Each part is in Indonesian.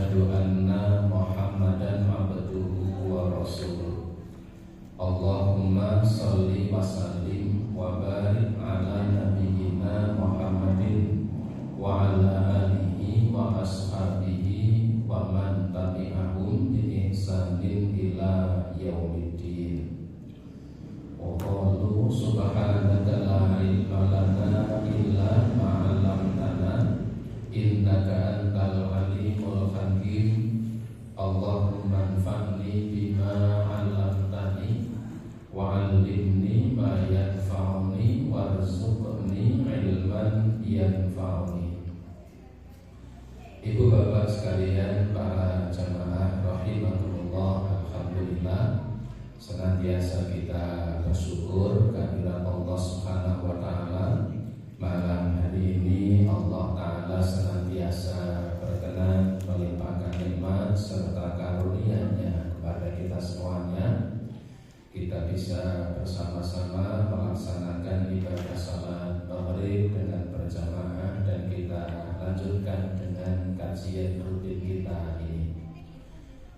asyhadu anna Muhammadan abduhu wa rasuluh. Allahumma sholli wa sallim wa barik ala nabiyyina Muhammadin wa ala alihi wa ashabihi wa man tabi'ahum bi ihsanin ila yaumiddin. Wa qalu subhanaka la ilma lana illa ma 'allamtana innaka antal alimul hakim. Allahumma anfa'ni bima 'allamtani wa 'allimni ma yanfa'uni warzuqni ilman yanfa'uni. Ibu bapak sekalian, para jamaah rahimakumullah, alhamdulillah senantiasa kita bersyukur kehadirat Allah Subhanahu wa taala. Malam hari ini Allah Ta'ala senantiasa berkenan melimpahkan nikmat serta karunia-Nya kepada kita semuanya. Kita bisa bersama-sama melaksanakan ibadah salat maghrib dengan berjamaah, dan kita lanjutkan dengan kajian rutin kita ini.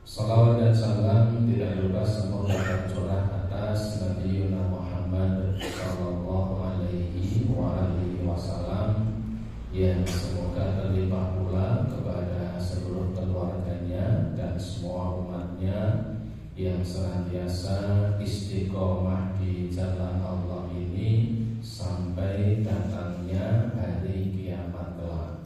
Salawat dan salam tidak lupa semoga tercurah atas Nabi Muhammad sallallahu alaihi wasallam, yang semoga terlimpah pula kepada seluruh keluarganya dan semua umatnya yang senantiasa istiqomah di jalan Allah ini sampai datangnya hari kiamat kelak.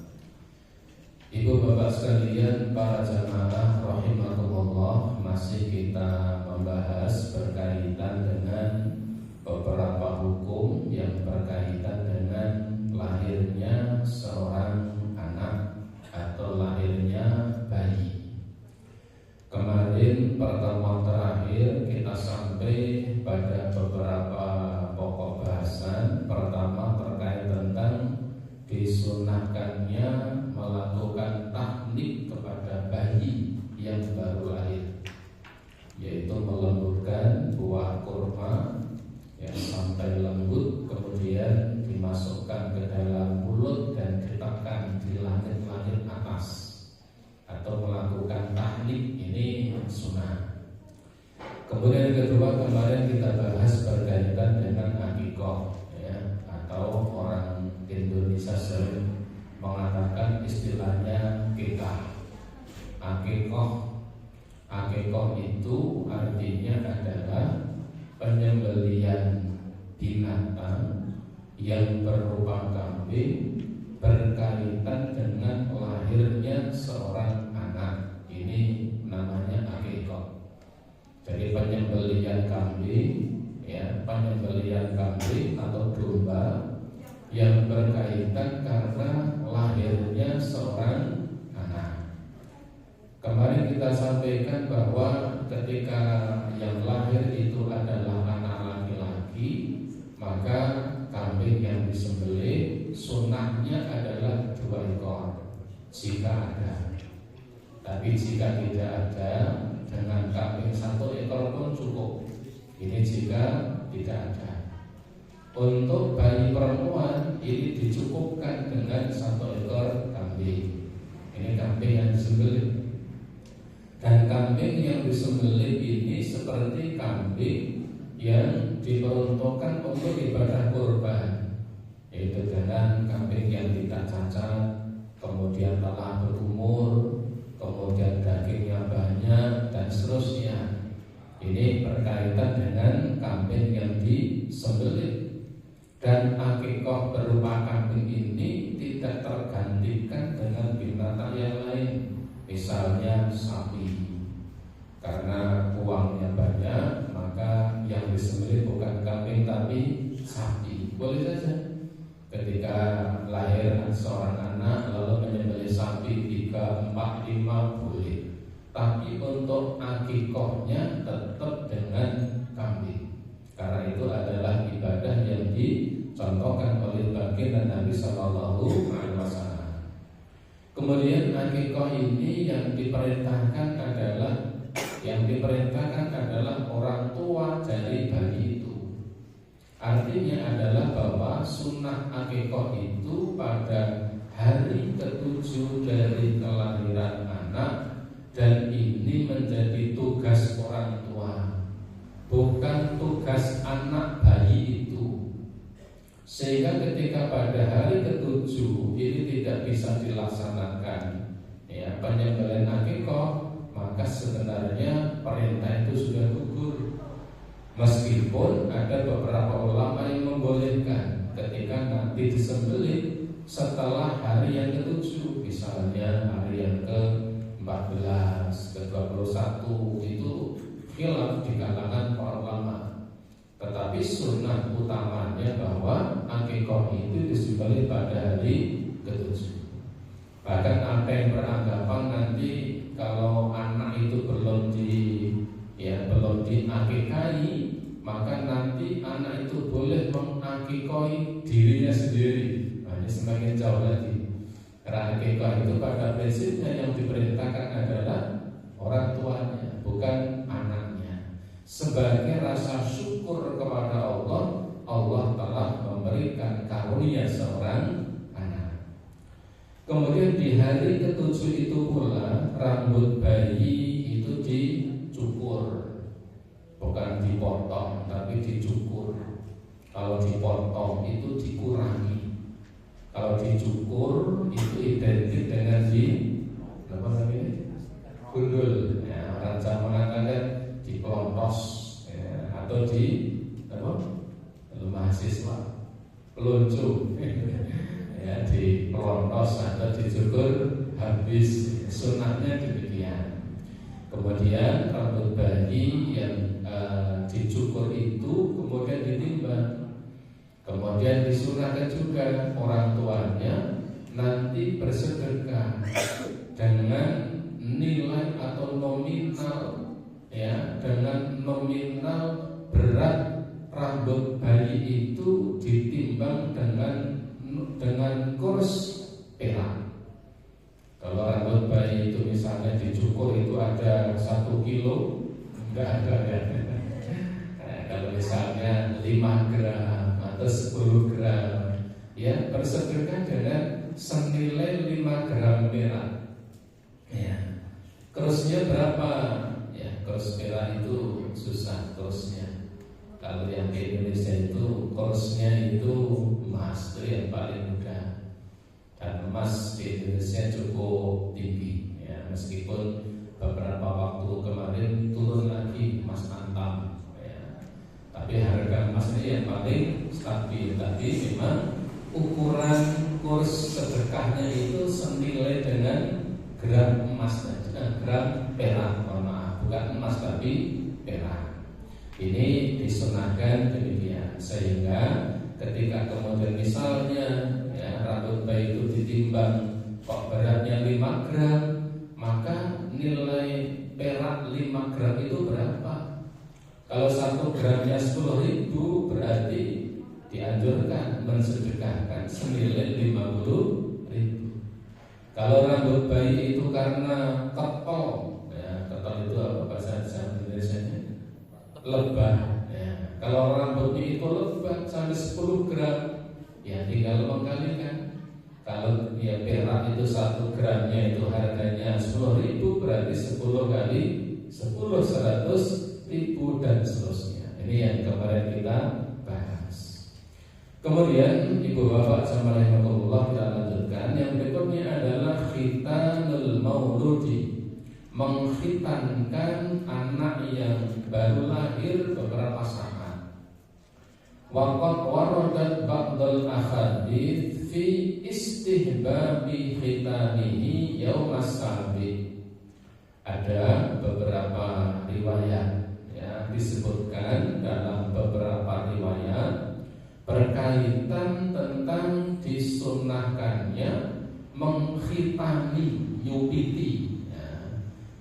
Ibu bapak sekalian, para jamaah rahimakumullah, masih kita membahas berkaitan dengan beberapa hukum yang berkaitan dengan lahirnya seorang anak atau lahirnya bayi. Kemarin pertemuan terakhir kita sampai pada beberapa pokok bahasan. Pertama terkait tentang disunahkannya melakukan tahnik kepada bayi yang baru lahir, yaitu melembutkan buah kurma yang sampai lembut, kemudian dimasukkan ke dalam mulut dan ditekan di langit-langit atas, atau melakukan tahnik. Ini sunnah. Kemudian yang kedua, kemarin kita bahas berkaitan dengan akikoh, ya, atau orang Indonesia sering mengatakan istilahnya kikah. Akikoh itu artinya adalah penyembelihan binatang yang berupa kambing berkaitan dengan lahirnya seorang anak. Ini namanya akikoh. Jadi penyembelihan kambing, ya, penyembelihan kambing atau domba yang berkaitan karena lahirnya seorang anak. Kemarin kita sampaikan bahwa ketika yang lahir itu adalah anak laki-laki, maka kambing yang disembelih sunnahnya adalah 2 ekor jika ada. Tapi jika tidak ada, dengan kambing 1 ekor pun cukup. Ini jika tidak ada. Untuk bayi perempuan ini dicukupkan dengan 1 ekor kambing. Ini kambing yang disembelih. Dan kambing yang disembelih ini seperti kambing yang diperuntukkan untuk ibadah kurban, yaitu dengan kambing yang tidak cacat, kemudian telah berumur, kemudian dagingnya banyak, dan seterusnya. Ini berkaitan dengan kambing yang disembelih. Dan akikoh berupa kambing ini tidak tergantikan dengan binatang yang lain, misalnya sapi. Karena uangnya banyak, maka yang disembelih bukan kambing tapi sapi. Boleh saja ketika lahir seorang anak lalu menyembelih sapi 3, 4, 5 boleh. Tapi untuk akikohnya tetap dengan kambing, karena itu adalah ibadah yang dicontohkan oleh baginda Nabi Sallallahu Alaihi Wasallam. Kemudian akikoh ini yang diperintahkan adalah orang tua dari bayi itu. Artinya adalah bahwa sunnah akikoh itu pada hari ke-7 dari kelahiran anak tugas anak bayi itu, sehingga ketika pada hari ke-7 ini tidak bisa dilaksanakan ya penyembelihan akikah, maka sebenarnya perintah itu sudah gugur. Meskipun ada beberapa ulama yang membolehkan ketika nanti disembelih setelah hari yang ke-7, misalnya hari yang ke-14, ke-21, itu khilaf di kalangan para ulama. Tetapi sunnah utamanya bahwa akikah itu disembelih pada hari ke-7. Bahkan ada yang beranggapan nanti kalau anak itu belum diakikahi, maka nanti anak itu boleh mengakikahi dirinya sendiri. Nah, ini semakin jauh lagi. Karena akikah itu pada prinsipnya yang diperintahkan adalah orang tuanya, bukan anaknya. Sebagai rasa syukur kepada Allah, Allah telah memberikan karunia seorang anak. Kemudian di hari ke-7 itu pula rambut bayi itu dicukur. Bukan dipotong, tapi dicukur. Kalau dipotong itu dikurangi. Kalau dicukur itu identik dengan apa namanya? Gundul. Ya, orang Jawa mengatakan dipelontos ya, atau mahasiswa peluncu ya, dipelontos atau dicukur habis. Sunatnya demikian. Kemudian rambut bayi yang dicukur itu kemudian ditimbang. Kemudian disunahkan juga orang tuanya nanti bersedekah dengan nilai atau nominal ya, dengan nominal berat rambut bayi itu ditimbang dengan kurs perak. Kalau rambut bayi itu misalnya dicukur itu ada 1 kilo, enggak ada ya. Kalau misalnya 5 gram atau 10 gram, ya bersedekah dengan senilai 5 gram perak. Ya, kursnya berapa? Ya, kurs perak itu susah kursnya. Kalau yang di Indonesia itu kursnya itu emas, itu yang paling mudah. Dan emas di Indonesia cukup tinggi ya, meskipun beberapa waktu kemarin turun lagi emas antam ya. Tapi harga emas ini yang paling stabil. Tapi memang ukuran kurs sedekahnya itu senilai dengan gram emas, gram perak, maaf, bukan emas tapi perak. Ini disunahkan demikian, sehingga ketika kemudian misalnya ya, rambut bayi itu ditimbang kok beratnya 5 gram, maka nilai perak 5 gram itu berapa? Kalau 1 gramnya 10.000, berarti dianjurkan mensedekahkan senilai 50.000. Kalau rambut bayi itu karena ketol ya, ketol itu apa bahasa Indonesia-nya? Lebah ya. Kalau rambutnya itu lebat sampai 10 gram, ya tinggal mengkalikan. Kalau ya perak itu 1 gramnya itu harganya 10.000, berarti 10 kali 10 100.000 dan seterusnya. Ini yang kemarin kita bahas. Kemudian ibu bapak jamaah Allah, kita lanjutkan. Yang berikutnya adalah khitanul mauludi, mengkhitankan anak yang baru lahir beberapa saat. Waqad waradat ba'dul ahadits fi istihbabi khitanihi yaumas sabi. Ada beberapa riwayat yang disebutkan dalam beberapa riwayat berkaitan tentang disunahkannya mengkhitani yupiti,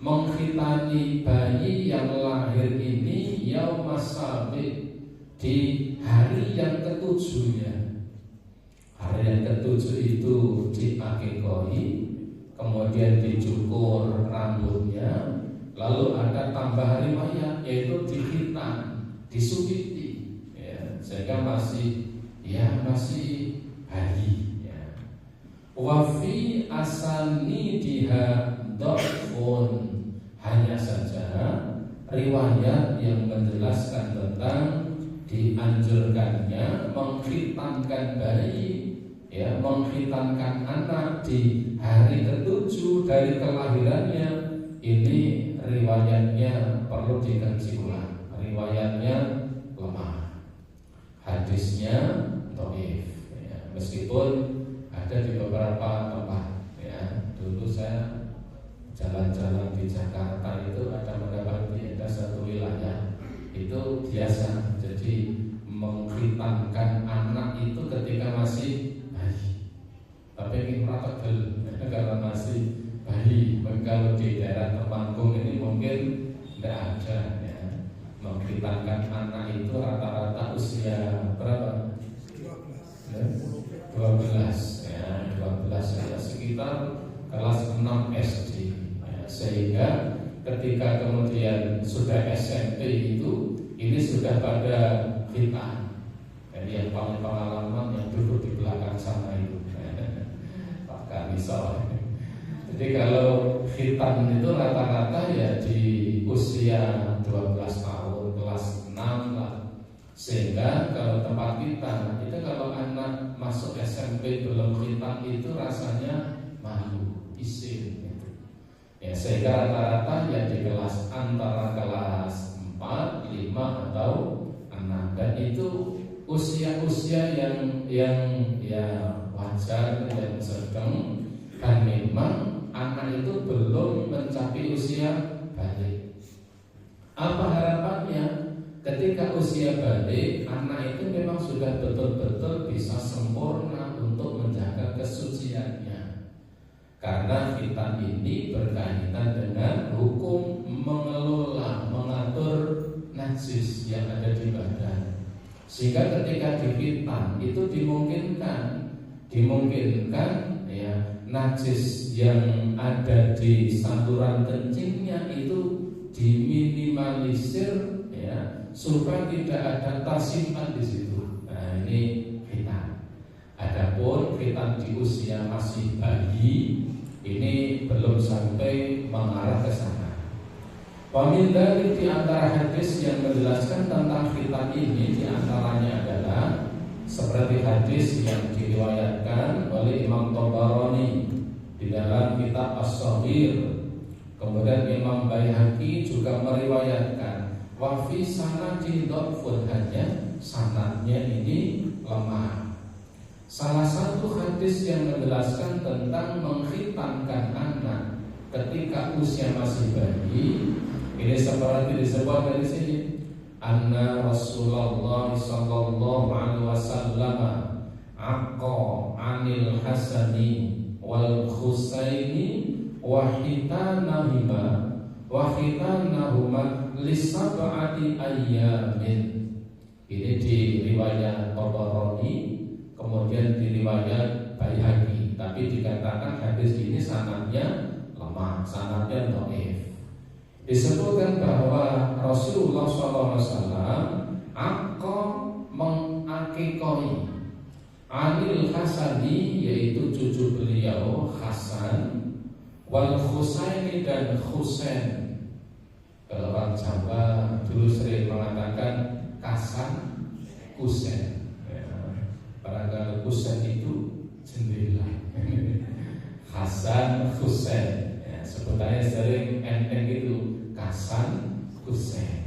mengkhitani bayi yang lahir ini yaumas sabi, di hari yang ke-7-nya. Hari yang ke-7 itu diakikahi, kemudian dicukur rambutnya, lalu ada tambahan riwayat yaitu dikhitan, disubiti ya, sehingga masih bayi ya. Wa fi asanidiha dhafun, hanya saja riwayat yang menjelaskan tentang dianjurkannya mengkhitankan bayi, ya, mengkhitankan anak di hari ke-7 dari kelahirannya. Ini riwayatnya perlu dikaji ulang, riwayatnya lemah, hadisnya dhaif, ya, meskipun ada di beberapa tempat, ya. Dulu saya jalan-jalan di Jakarta itu ada mendapati ada satu wilayah itu biasa, jadi mengkhitankan anak itu ketika masih bayi. Tapi ini prategel karena masih bayi. Kalau di daerah Temanggung ini mungkin tidak ada, ya. Mengkhitankan anak itu rata-rata usia berapa? 12, ya, 12 ya, sekitar kelas 6 SD, ya. Sehingga ketika kemudian sudah SMP itu, ini sudah pada khitan. Jadi yang paling pengalaman yang duduk di belakang sana itu Pak Kamisol. Jadi kalau khitan itu rata-rata ya di usia 12 tahun, kelas 6 lah. Sehingga kalau tempat kita itu kalau anak masuk SMP belum khitan itu rasanya malu, isin. Ya, sehingga rata-rata ya di kelas antara kelas 4, 5 atau 6, dan itu usia-usia yang ya wajar, yang sedang, dan memang anak itu belum mencapai usia balik. Apa harapannya? Ketika usia balik, anak itu memang sudah betul-betul bisa sempurna untuk menjaga kesuciannya. Karena khitan ini berkaitan dengan hukum mengelola, mengatur najis yang ada di badan. Sehingga ketika di khitan itu dimungkinkan ya, najis yang ada di saluran kencingnya itu diminimalisir, ya, supaya tidak ada tersimpan di situ. Nah, ini khitan. Adapun khitan di usia masih bayi ini belum sampai mengarah ke sana. Pemindari di antara hadis yang menjelaskan tentang khitan ini di antaranya adalah seperti hadis yang diriwayatkan oleh Imam Tabarani di dalam kitab As-Shaghir. Kemudian Imam Baihaqi juga meriwayatkan wa fi sanadi dhafun, hanya sanadnya ini lemah. Salah satu hadis yang menjelaskan tentang mengkhitankan anak ketika usia masih bayi, ini seperti disebut dari sini, anna Rasulullah sallallahu alaihi wasallam aqqa 'anil Hasani wal Husaini wa hitanahuma lisab'ati ayyamin. Ini di riwayat Tabarani, kemudian di riwayat Baihaqi, tapi dikatakan hadis ini sanadnya lemah, sanadnya dhaif. Disebutkan bahwa Rasulullah SAW aqqa mengakikoi anil Hasani, yaitu cucu beliau Hasan, wal Husaini dan Husain. Kalau orang Jawa dulu sering mengatakan Kasan Husain. Padahal Husain itu jendela. Hasan Husain, ya, sebutannya sering enteng itu Kasan Husain.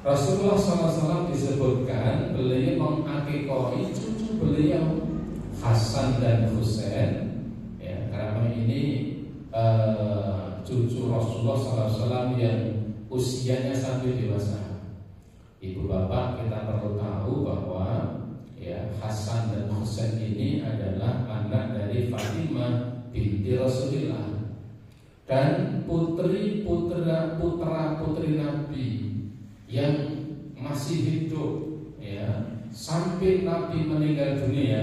Rasulullah SAW disebutkan beliau mengakikoi cucu beliau Hasan dan Husain, ya, karena ini cucu Rasulullah SAW yang usianya sampai dewasa. Ibu bapak kita perlu tahu bahwa ya, Hasan dan Husain ini adalah anak dari Fatimah binti Rasulullah dan putra-putri Nabi yang masih hidup, ya, sampai Nabi meninggal dunia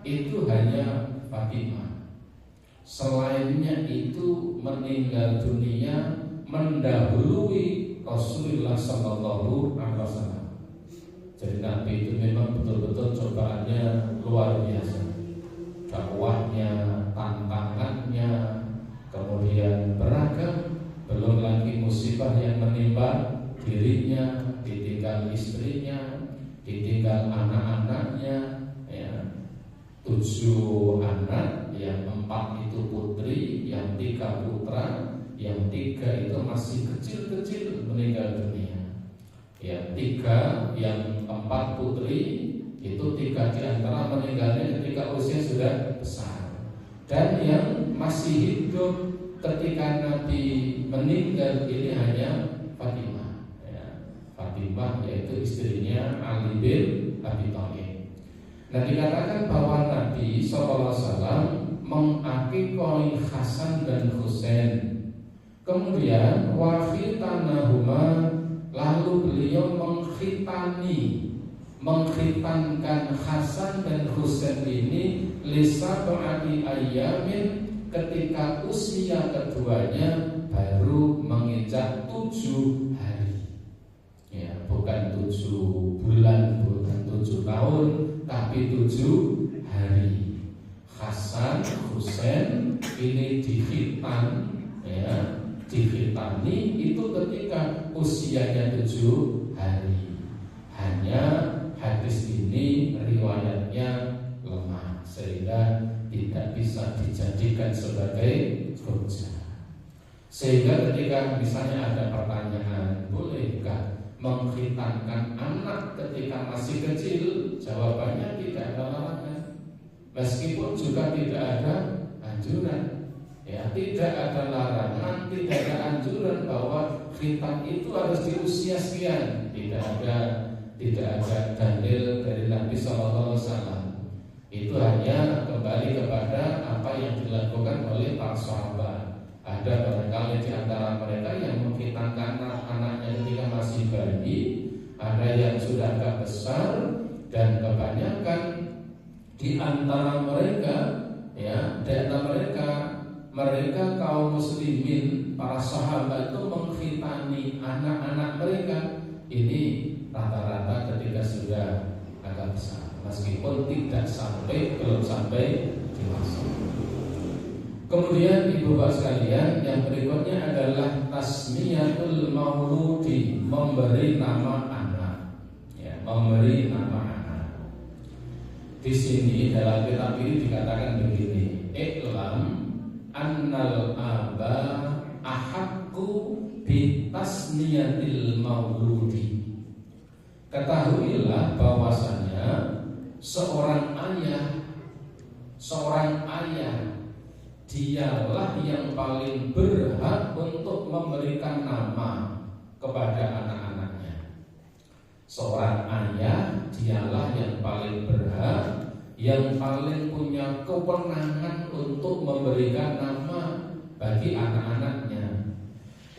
itu hanya Fatimah. Selainnya itu meninggal dunia mendahului Rasulullah Sallallahu Alaihi Wasallam. Jadi Nabi itu memang betul-betul cobaannya luar biasa. Dakwahnya, tantangannya, kemudian beragam. Belum lagi musibah yang menimpa dirinya, ditinggal istrinya, meninggal anak-anaknya, ya, 7 anak, yang 4 itu putri, yang 3 putra, yang 3 itu masih kecil-kecil meninggal dunia. Yang 4 putri itu 3 di antara meninggalnya ketika usia sudah besar, dan yang masih hidup ketika Nabi meninggal ini hanya Fatimah, ya. Fatimah yaitu istrinya Ali bin Abi Thalib. Nah, dikatakan bahwa Nabi SAW mengakikoi Hasan dan Husain, kemudian wafitanahuma, lalu beliau mengkhitankan Hasan dan Husain ini lisa ba'di ayyamin, ketika usia keduanya baru menginjak 7 hari. Ya, bukan 7 bulan, bukan 7 tahun, tapi 7 hari. Hasan Husain ini dikhitan, ya, dikitani itu ketika usianya 7 hari. Hanya hadis ini riwayatnya lemah sehingga tidak bisa dijadikan sebagai hujjah. Sehingga ketika misalnya ada pertanyaan, bolehkah mengkhitankan anak ketika masih kecil? Jawabannya tidak ada larangan. Meskipun juga tidak ada anjuran. Ya, tidak ada larangan, tidak ada anjuran bahwa khitan itu harus di usia sekian. Tidak ada dalil dari Nabi SAW. Itu hanya kembali kepada apa yang dilakukan oleh para sahabat. Ada barangkali di antara mereka yang mengkhitankan anak-anaknya ketika masih bayi, ada yang sudah agak besar, dan kebanyakan di antara mereka, ya, di antara mereka kaum muslimin, para sahabat itu mengkhitani anak-anak mereka ini rata-rata ketika sudah agak besar, meskipun belum sampai dewasa. Kemudian ibu bapak sekalian, yang berikutnya adalah tasmiyatul mauludi, memberi nama anak, ya, memberi nama anak. Di sini dalam kitab ini dikatakan begini: Iklam annal aba ahakku bitasniyatil mauludi. Ketahuilah bahwasanya seorang ayah dialah yang paling berhak untuk memberikan nama kepada anak-anaknya. Seorang ayah dialah yang paling berhak, yang paling punya kewenangan untuk memberikan nama bagi anak-anaknya.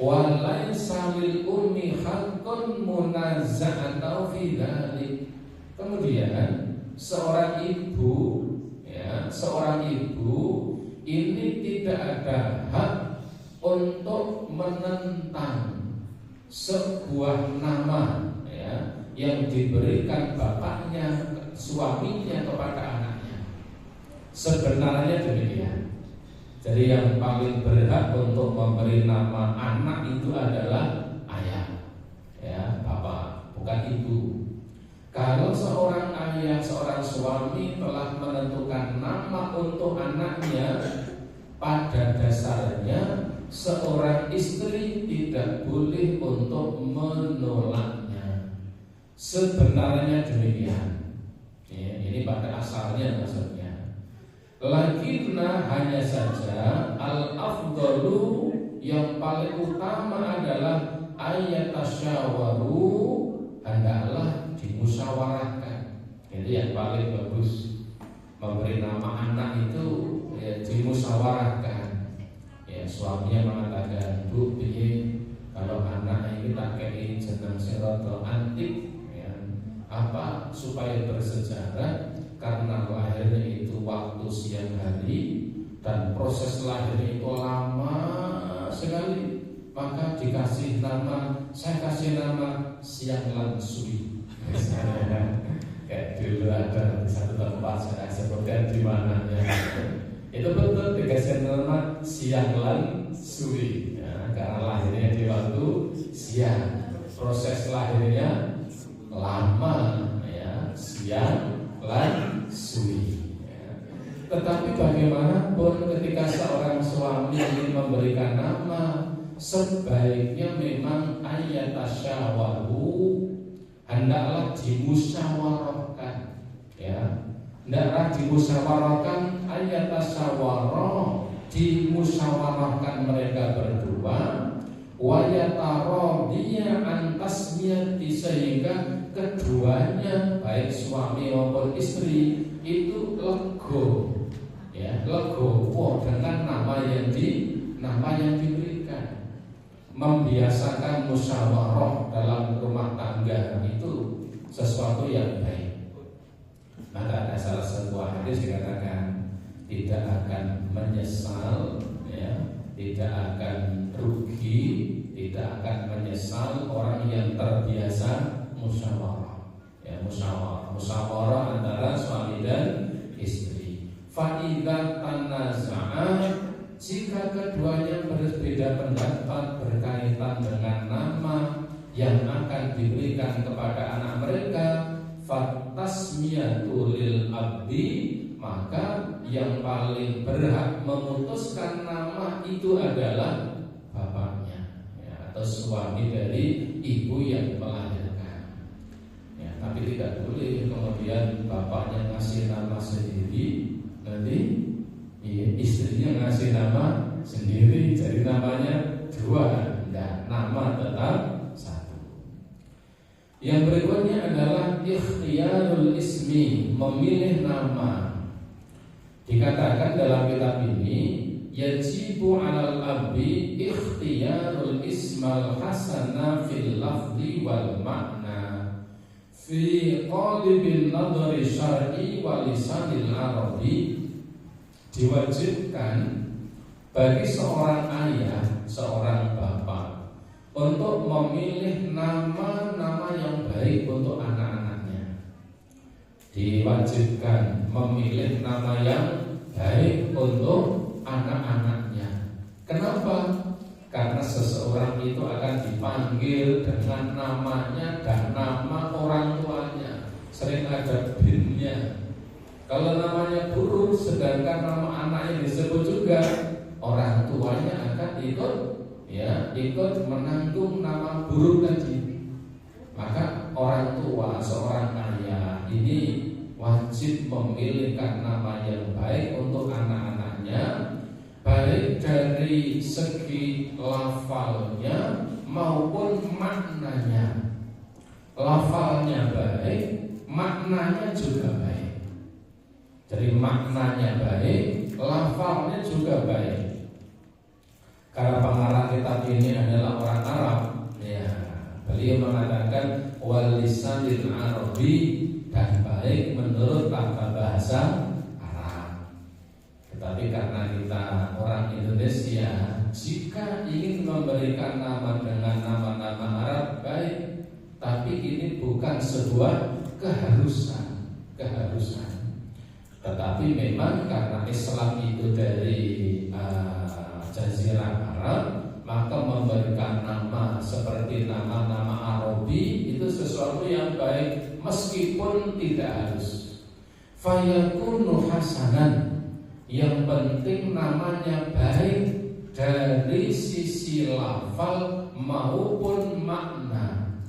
Walaysa lil ummi haqqun munazza'atan fi dzalik. Kemudian seorang ibu ini tidak ada hak untuk menentang sebuah nama, ya, yang diberikan bapaknya, suaminya kepada anaknya. Sebenarnya demikian. Jadi yang paling berhak untuk memberi nama anak itu adalah ayah, ya, bapak, bukan ibu. Kalau seorang ayah, seorang suami telah menentukan nama untuk anaknya, pada dasarnya seorang istri tidak boleh untuk menolaknya. Sebenarnya demikian. Ya, ini pada asalnya maksudnya. Lakinna, hanya saja al-afdalu, yang paling utama adalah ayatasyawaru, hendaklah dimusyawarahkan. Jadi yang paling bagus memberi nama anak itu, ya, dimusyawarahkan. Ya, suaminya mengatakan, Bu, kalau anak ini tak kei jeneng seroto antik, ya, apa supaya bersejarah, karena lahirnya itu waktu siang hari dan proses lahirnya itu lama sekali, maka dikasih nama, saya kasih nama Siang Lansui. Misalnya, kayak dulu ada di satu tempat, saya sebutkan di mana, ya. Itu betul dikasih nama Siang Lansui, ya, karena lahirnya di waktu siang, proses lahirnya lama, ya, Tetapi bagaimanapun ketika seorang suami ingin memberikan nama, sebaiknya memang ayatasyawaru, hendaklah dimusyawarahkan, ya. Hendaklah dimusyawarahkan, ayatasyawarah, dimusyawarahkan mereka berdua, wayatarodhiya antasmiyati, sehingga keduanya baik suami maupun istri itu lego, ya, legowo dengan nama yang diberikan. Membiasakan musyawarah dalam rumah tangga itu sesuatu yang baik. Maka ada salah sebuah hadis dikatakan tidak akan menyesal, ya, tidak akan rugi, tidak akan menyesal orang yang terbiasa musyawarah, ya, musyawarah antara suami dan istri. Fa idza tanaza'a, jika keduanya berbeda pendapat berkaitan dengan nama yang akan diberikan kepada anak mereka, fatasmiyatu lil abdi, maka yang paling berhak memutuskan nama itu adalah bapaknya, ya, atau suami dari ibu yang melahirkan, ya. Tapi tidak boleh kemudian bapaknya ngasih nama sendiri, nanti istrinya ngasih nama sendiri, jadi namanya dua, dan nama tetap satu. Yang berikutnya adalah ikhtiyarul ismi, memilih nama. Dikatakan dalam kitab ini, yajibu 'alal abi ikhtiyarul ismal hasana fil lafzi wal makna fi qalibin nadhari syar'i wa lisanil arabi. Diwajibkan bagi seorang ayah, seorang bapak untuk memilih nama-nama yang baik untuk anak-anaknya. Diwajibkan memilih nama yang baik untuk anak-anaknya. Kenapa? Karena seseorang itu akan dipanggil dengan namanya dan nama orang tuanya. Sering ada binnya. Kalau namanya buruk, sedangkan nama anaknya disebut juga, orang tuanya akan ikut menanggung nama buruk tadi. Maka orang tua, seorang ayah ini wajib memilihkan nama yang baik untuk anak-anaknya, baik dari segi lafalnya maupun maknanya. Lafalnya baik, maknanya juga baik. Jadi maknanya baik, lafalnya juga baik. Karena pengarang kitab ini adalah orang Arab, ya, beliau mengatakan wal lisanil arabi, dan baik menurut tata bahasa Arab. Tetapi karena kita orang Indonesia, jika ingin memberikan nama dengan nama-nama Arab baik, tapi ini bukan sebuah keharusan. Tetapi memang karena Islam itu dari Jazirah Arab, maka memberikan nama seperti nama-nama Arabi itu sesuatu yang baik, meskipun tidak harus. Fayakunu hasanan, yang penting namanya baik dari sisi lafal maupun makna.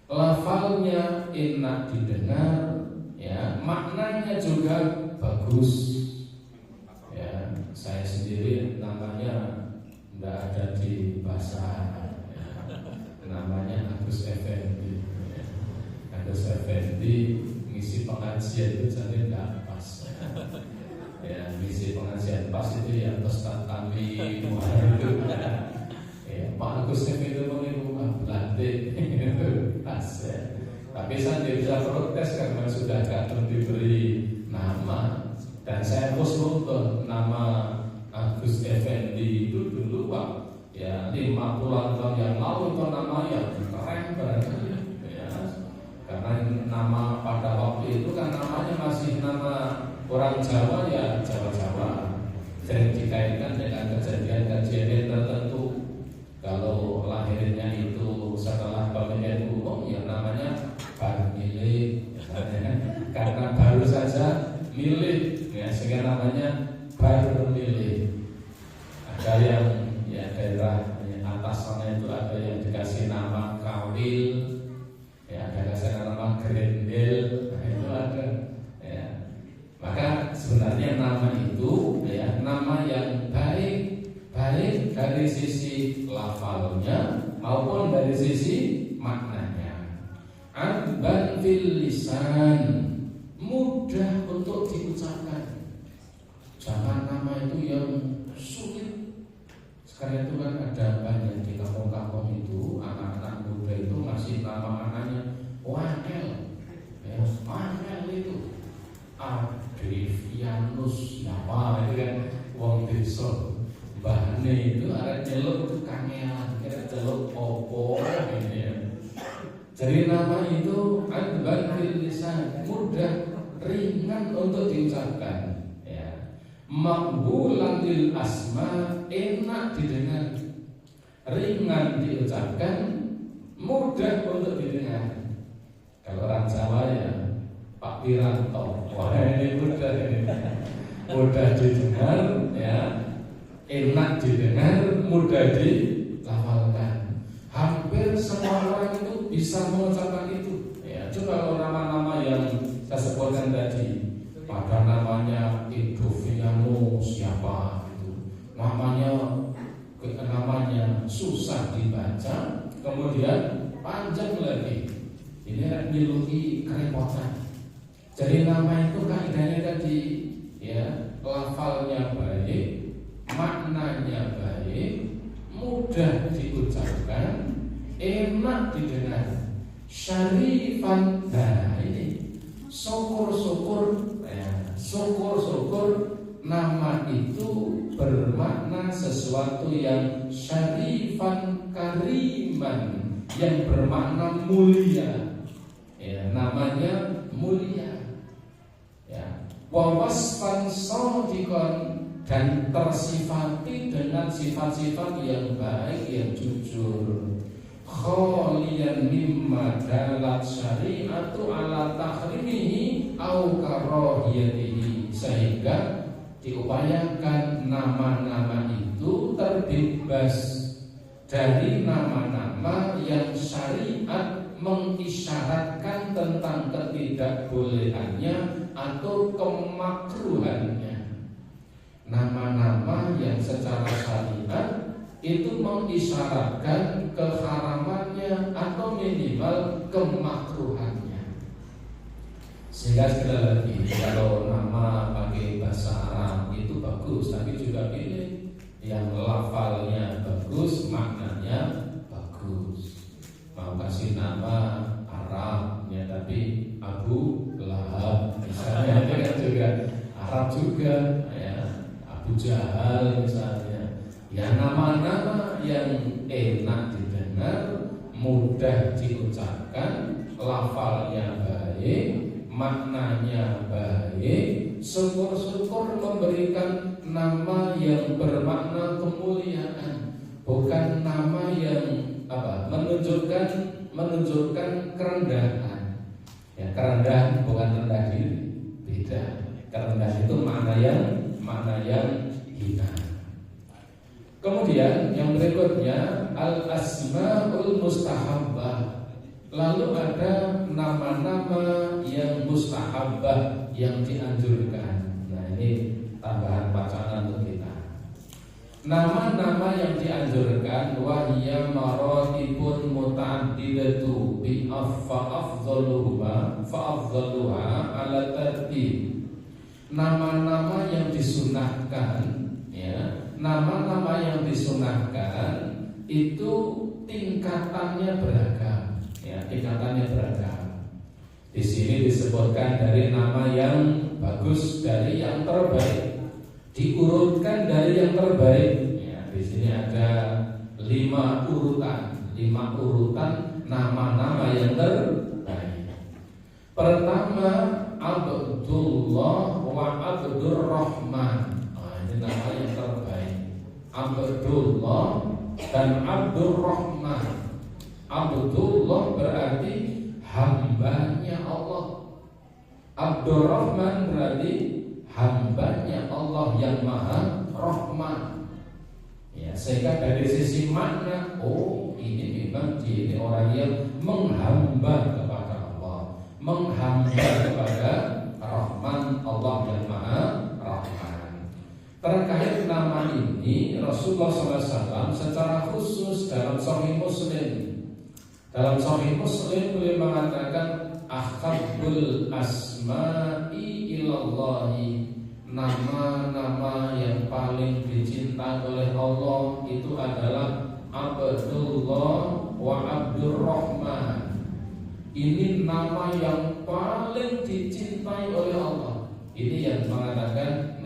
Lafalnya enak didengar, ya, maknanya juga bagus. Ya, saya sendiri namanya tidak ada di bahasa, ya, namanya Agus Effendi. Agus Effendi ngisi pengajian itu jadi tidak pas. Ya, ngisi pengajian pas itu ya Ustaz kami itu. Ya, Pak Agus Effendi itu Belanda pas. Ya. Tapi saya tidak bisa protes karena sudah kadang diberi nama. Dan saya terus nonton nama Agus Effendi itu dulu Pak, ya 50 tahun yang lalu itu namanya keren banget, ya. Karena nama pada waktu itu kan namanya masih nama orang Jawa, ya Jawa-Jawa. Sering dikaitkan dengan kejadian-kejadian tertentu. Kalau lahirnya itu setelah pemilihan umum, ya namanya baru milih, karena baru saja milih, ya. ya, sehingga namanya bermilih. Ada yang ya daerah atas sana itu ada yang dikasih nama Kawil, ya ada dikasih nama Grendel, nah, itu ada. Ya. Maka sebenarnya nama itu ya nama yang baik dari sisi lafalnya maupun dari sisi maknanya. Adban fil lisan, mudah untuk diucapkan. Jangan nama itu yang sulit. Sekarang itu kan ada banyak di kampung-kampung itu anak-anak muda itu masih nama anaknya Wangel, ya Wangel itu Adrianus, siapa itu kan wong desa. Bahane itu arek celuk itu kangelan, kira celuk opo ini ya. Jadi nama itu adban fil lisan, mudah, ringan untuk diucapkan, ya. Maqbulan lil asma, enak didengar, ringan diucapkan, mudah untuk didengar. Kalau orang Jawa ya Pak Wiranto, wah ini mudah didengar, ya. Enak didengar, mudah dilafalkan. Hampir semua orang itu bisa mengucapkan itu. Ya, coba kalau nama-nama yang saya sebutkan tadi, pada namanya Indoviano siapa itu, namanya susah dibaca, kemudian panjang lagi. Ini miluki kerepotan. Jadi nama itu kaidahnya tadi, ya, lafalnya baik, maknanya baik, mudah diucapkan, enak didengar, syarifan. Nah ini syukur-syukur nama itu bermakna sesuatu yang syarifan kariman, yang bermakna mulia, ya, namanya mulia, ya. Wa wasfan shadiqan, dan tersifati dengan sifat-sifat yang baik, yang jujur. Khaliyan mimma dalat syari'atu ala tahrimihi au karahiyatihi, sehingga diupayakan nama-nama itu terbebas dari nama-nama yang syariat mengisyaratkan tentang ketidakbolehannya atau kemakruhannya. Nama-nama yang secara syariat itu mengisyaratkan keharamannya atau minimal kemakruhannya. Sehingga sekali lagi, kalau nama pakai bahasa Arab itu bagus, tapi juga pilih yang lafalnya bagus, maknanya bagus. Mau kasih nama Arab ya, tapi Abu Lahab misalnya, itu kan juga Arab juga, ya. Abu Jahal misalnya, ya nama-nama yang enak didengar, mudah diucapkan, lafalnya baik, maknanya baik, syukur-syukur memberikan nama yang bermakna kemuliaan, bukan nama yang menunjukkan kerendahan. Ya, kerendahan bukan rendah diri, beda. Kerendahan itu makna yang hina. Kemudian yang berikutnya al-asmaul mustahabbah. Lalu ada nama-nama yang mustahabbah, yang dianjurkan. Nah ini tambahan bacaan untuk kita. Nama-nama yang dianjurkan wahya maratibun muta'addidatu bi fa'afdhaluha ala tertib. Nama-nama yang disunahkan, ya, nama-nama yang disunahkan itu tingkatannya beragam, ya, tingkatannya beragam. Di sini disebutkan dari nama yang bagus, dari yang terbaik, diurutkan dari yang terbaik. Ya, di sini ada 5 urutan nama-nama yang terbaik. Pertama, Abdullah wa Abdur Rahman. Nah, ini nama yang terbaik. Abdullah dan Abdur Rahman. Abdullah berarti hambanya Allah. Abdur Rahman berarti hambanya Allah yang Maha Rahman. Ya, sehingga dari sisi makna, oh ini memang dia ini orang yang menghamba kepada Allah, menghamba kepada Rahman, Allah yang Maha Rahman. Terkait nama ini Rasulullah SAW secara khusus dalam Sahih Muslim, beliau mengatakan ahabul asma'i ilallahi, nama-nama yang paling dicintai oleh Allah itu adalah Abdullah wa Abdurrahman. Ini nama yang paling dicintai oleh Allah. Ini yang mengatakan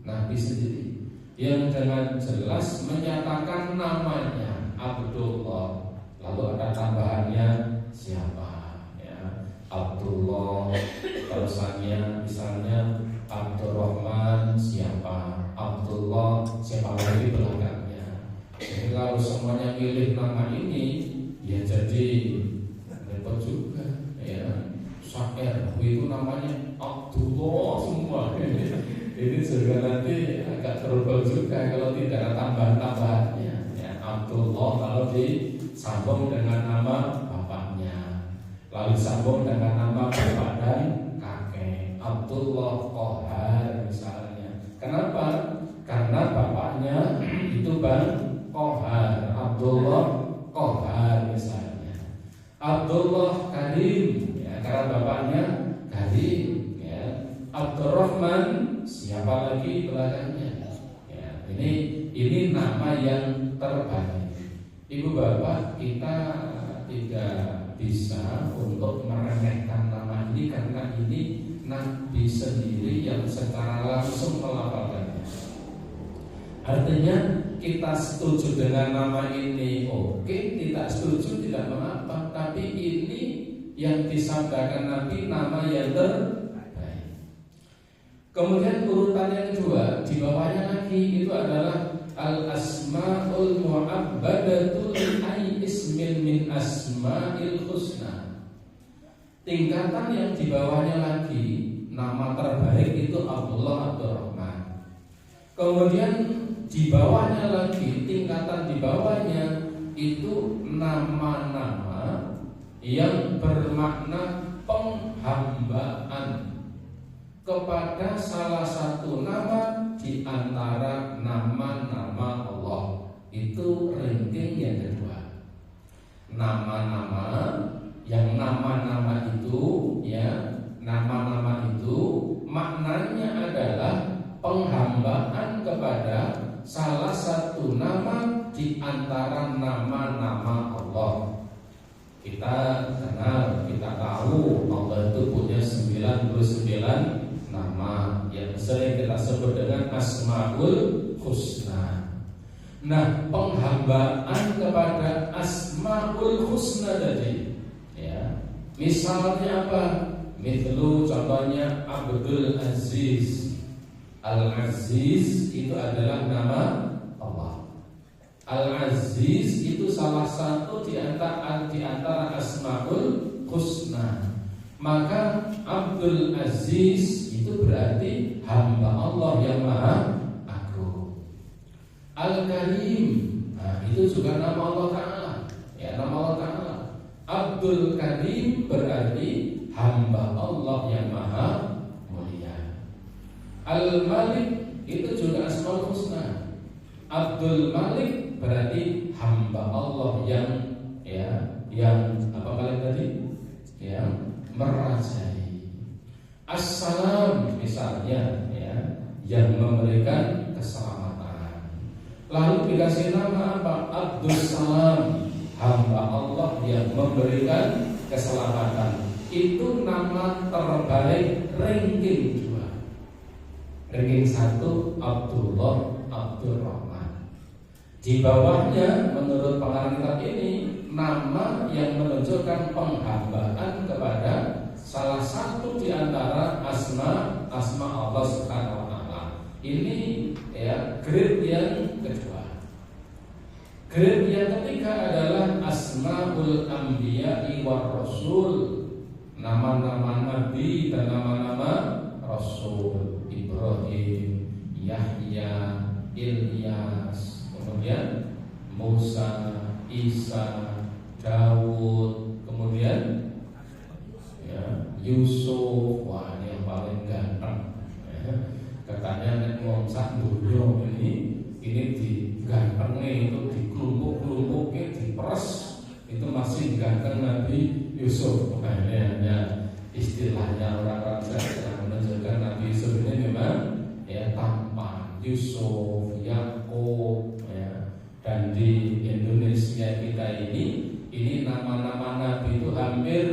Nabi sendiri, yang dengan jelas menyatakan namanya Abdullah. Lalu ada tambahannya siapa, ya, Abdullah. Terusannya misalnya Abdurrahman siapa, Abdullah siapa lagi belakangnya. Jadi kalau semuanya milih nama ini, ya jadi repot juga, ya. Syair itu namanya Abdullah semua. Ini juga nanti agak terubah juga kalau tidak ada tambahan-tambahannya, ya. Abdullah kalau disambung dengan nama bapaknya, lalu disambung dengan nama bapak dan kakek, Abdullah Qahar misalnya. Kenapa? Karena bapaknya itu Bang Qahar, Abdullah Qahar misalnya. Abdullah Karim, ya, karena bapaknya Karim, ya. Abdurrahman siapa lagi belakangnya, ya. Ini nama yang terbaik. Ibu bapak, kita tidak bisa untuk meremehkan nama ini karena ini Nabi sendiri yang secara langsung melafalkannya. Artinya kita setuju dengan nama ini, oke, tidak setuju tidak mengapa, tapi ini yang disabdakan Nabi nama yang terbaik. Kemudian urutan yang kedua, di bawahnya lagi itu adalah al-asma'ul mu'abbadatu ai ismin min asma'il husna. Tingkatan yang di bawahnya lagi, nama terbaik itu Abdullah Abdurrahman. Kemudian di bawahnya lagi, tingkatan di bawahnya itu nama-nama yang bermakna penghambaan kepada salah satu nama di antara nama-nama Allah. Itu ranking yang kedua. Nama-nama yang nama-nama itu, ya, nama-nama itu maknanya adalah penghambaan kepada salah satu nama di antara nama-nama Allah. Kita kenal, kita tahu Allah itu punya 99 nama yang sering kita sebut dengan Asmaul Husna. Nah, penghambaan kepada Asmaul Husna tadi, ya, misalnya apa? Mithlu, contohnya Abdul Aziz. Al-Aziz itu adalah nama Allah. Al-Aziz itu salah satu di antara Asmaul Husna. Maka Abdul Aziz itu berarti hamba Allah yang Maha Agung. Al-Karim, nah, itu juga nama Allah Ta'ala, ya, nama Allah Ta'ala. Abdul Karim berarti hamba Allah yang Maha Mulia. Al-Malik itu juga Asmaul Husna. Abdul Malik berarti hamba Allah yang, ya, yang apa Malik tadi? Ya, merajai. Assalam misalnya, ya, yang memberikan keselamatan. Lalu dikasih nama apa? Abdul Salam, hamba Allah yang memberikan keselamatan. Itu nama terbaik ranking 2. Ranking 1 Abdullah Abdurrahman. Di bawahnya menurut pengarang kitab ini nama yang menunjukkan penghambaan kepada salah satu di antara asma Allah Subhanahu wa taala. Ini, ya, grade yang kedua. Grade yang ketiga adalah Asmaul Anbiya'i war Rasul. Nama-nama nabi dan nama-nama rasul. Ibrahim, Yahya, Ilyas, kemudian Musa, Isa, Daud, kemudian ya, Yusuf. Wah, ini yang paling ganteng ya. Katanya nek wong sak donya ini digantengnya itu dikelumpuk-kelumpuknya, diperes, itu masih ganteng Nabi Yusuf. Nah, ini hanya istilahnya orang-orang yang menunjukkan Nabi Yusuf ini memang ya tampan. Yusuf, Yakub ya. Dan di Indonesia kita ini nama-nama Nabi itu hampir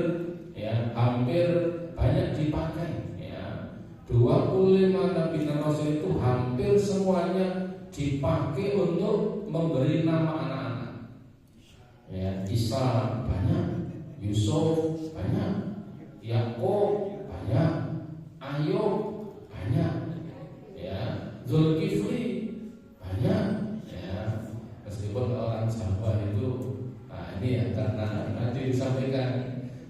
banyak dipakai ya. 25 Nabi dan Rasul itu hampir semuanya dipakai untuk memberi nama anak-anak ya. Isa banyak, Yusuf banyak, Yakub banyak, Ayub banyak ya, Zulkifli banyak ya. Meskipun orang Jawa itu ini ya karena nanti disampaikan,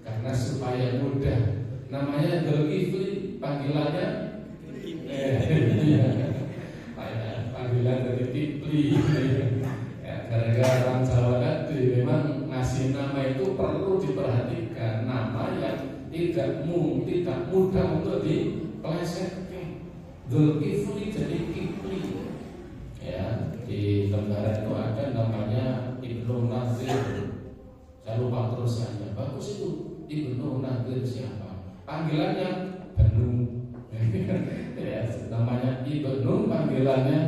karena supaya mudah namanya Zulkifli, panggilannya panggilan dari Kifli ya, gara-gara orang Jawa tadi memang ngasih nama itu perlu diperhatikan, nama yang tidak mudah untuk dipelesetkan. Zulkifli jadi Kifli ya. Di lembaran itu ada namanya Ibnu Nazir, saya lupa terusannya, bagus itu. Ibnu Nazir siapa? Panggilannya Benu ya, namanya Ibnu, panggilannya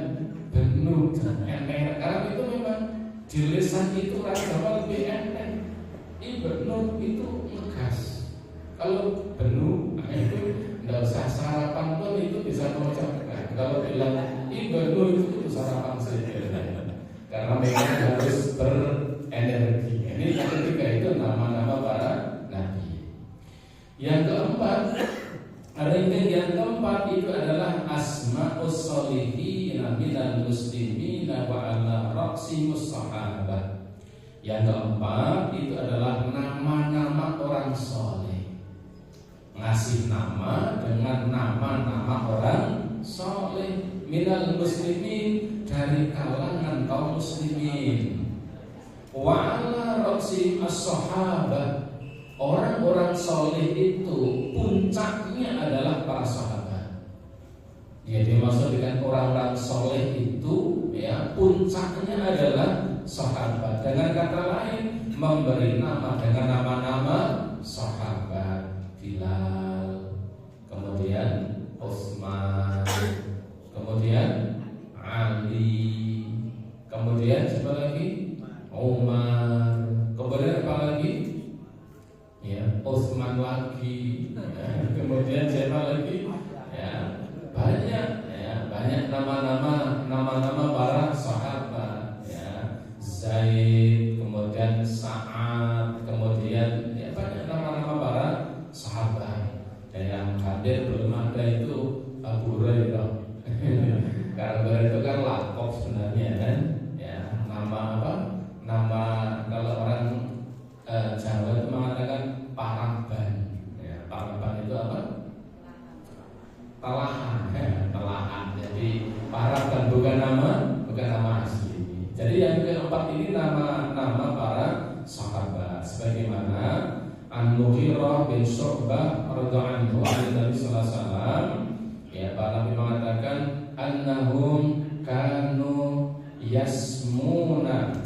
Benu. Enteng, karena itu memang di lisan itu rasa lebih enteng. Ibnu itu ngegas. Kalau Benu itu nggak usah sarapan pun itu bisa mengucapkan. Kalau bilang Ibnu itu sarapan saja, karena memang harus berenergi. Ini yang ketiga, itu nama-nama para nabi. Yang keempat, yang keempat itu adalah asma'us sholihin minal muslimin wa ala raqsimus sahabah. Yang keempat itu adalah nama-nama orang soleh. Ngasih nama dengan nama-nama orang soleh minal muslimin, dari kalangan kaum muslimin, wa ala raqsimus sahabah. Orang-orang soleh itu puncaknya adalah para sahabat. Ya, dimaksud dengan orang-orang soleh itu ya puncaknya adalah sahabat. Dengan kata lain, memberi nama dengan nama-nama sahabat. Bilal, kemudian Utsman, kemudian Ali, kemudian siapa lagi? Umar, kemudian apa lagi? Ya, Utsman lagi ya. Kemudian siapa lagi? Ya, banyak nama-nama para sahabat ya. Zaid, kemudian Sa'ad, kemudian ya banyak nama-nama para sahabat. Dan yang hadir belum ada itu Abu Hurairah. Karena itu kan lakop sebenarnya kan ya, nama apa? Nama kalau orang Jawa itu mengatakan paraban ya. Paraban itu apa? Telahan ya, telahan. Jadi paraban bukan nama asli. Jadi yang keempat ini nama-nama para sahabat, sebagaimana An-Mughirah bin Syu'bah radhiyallahu anhu Nabi sallallahu alaihi wasallam ya, Pak Nabi mengatakan annahum kanu yusammuna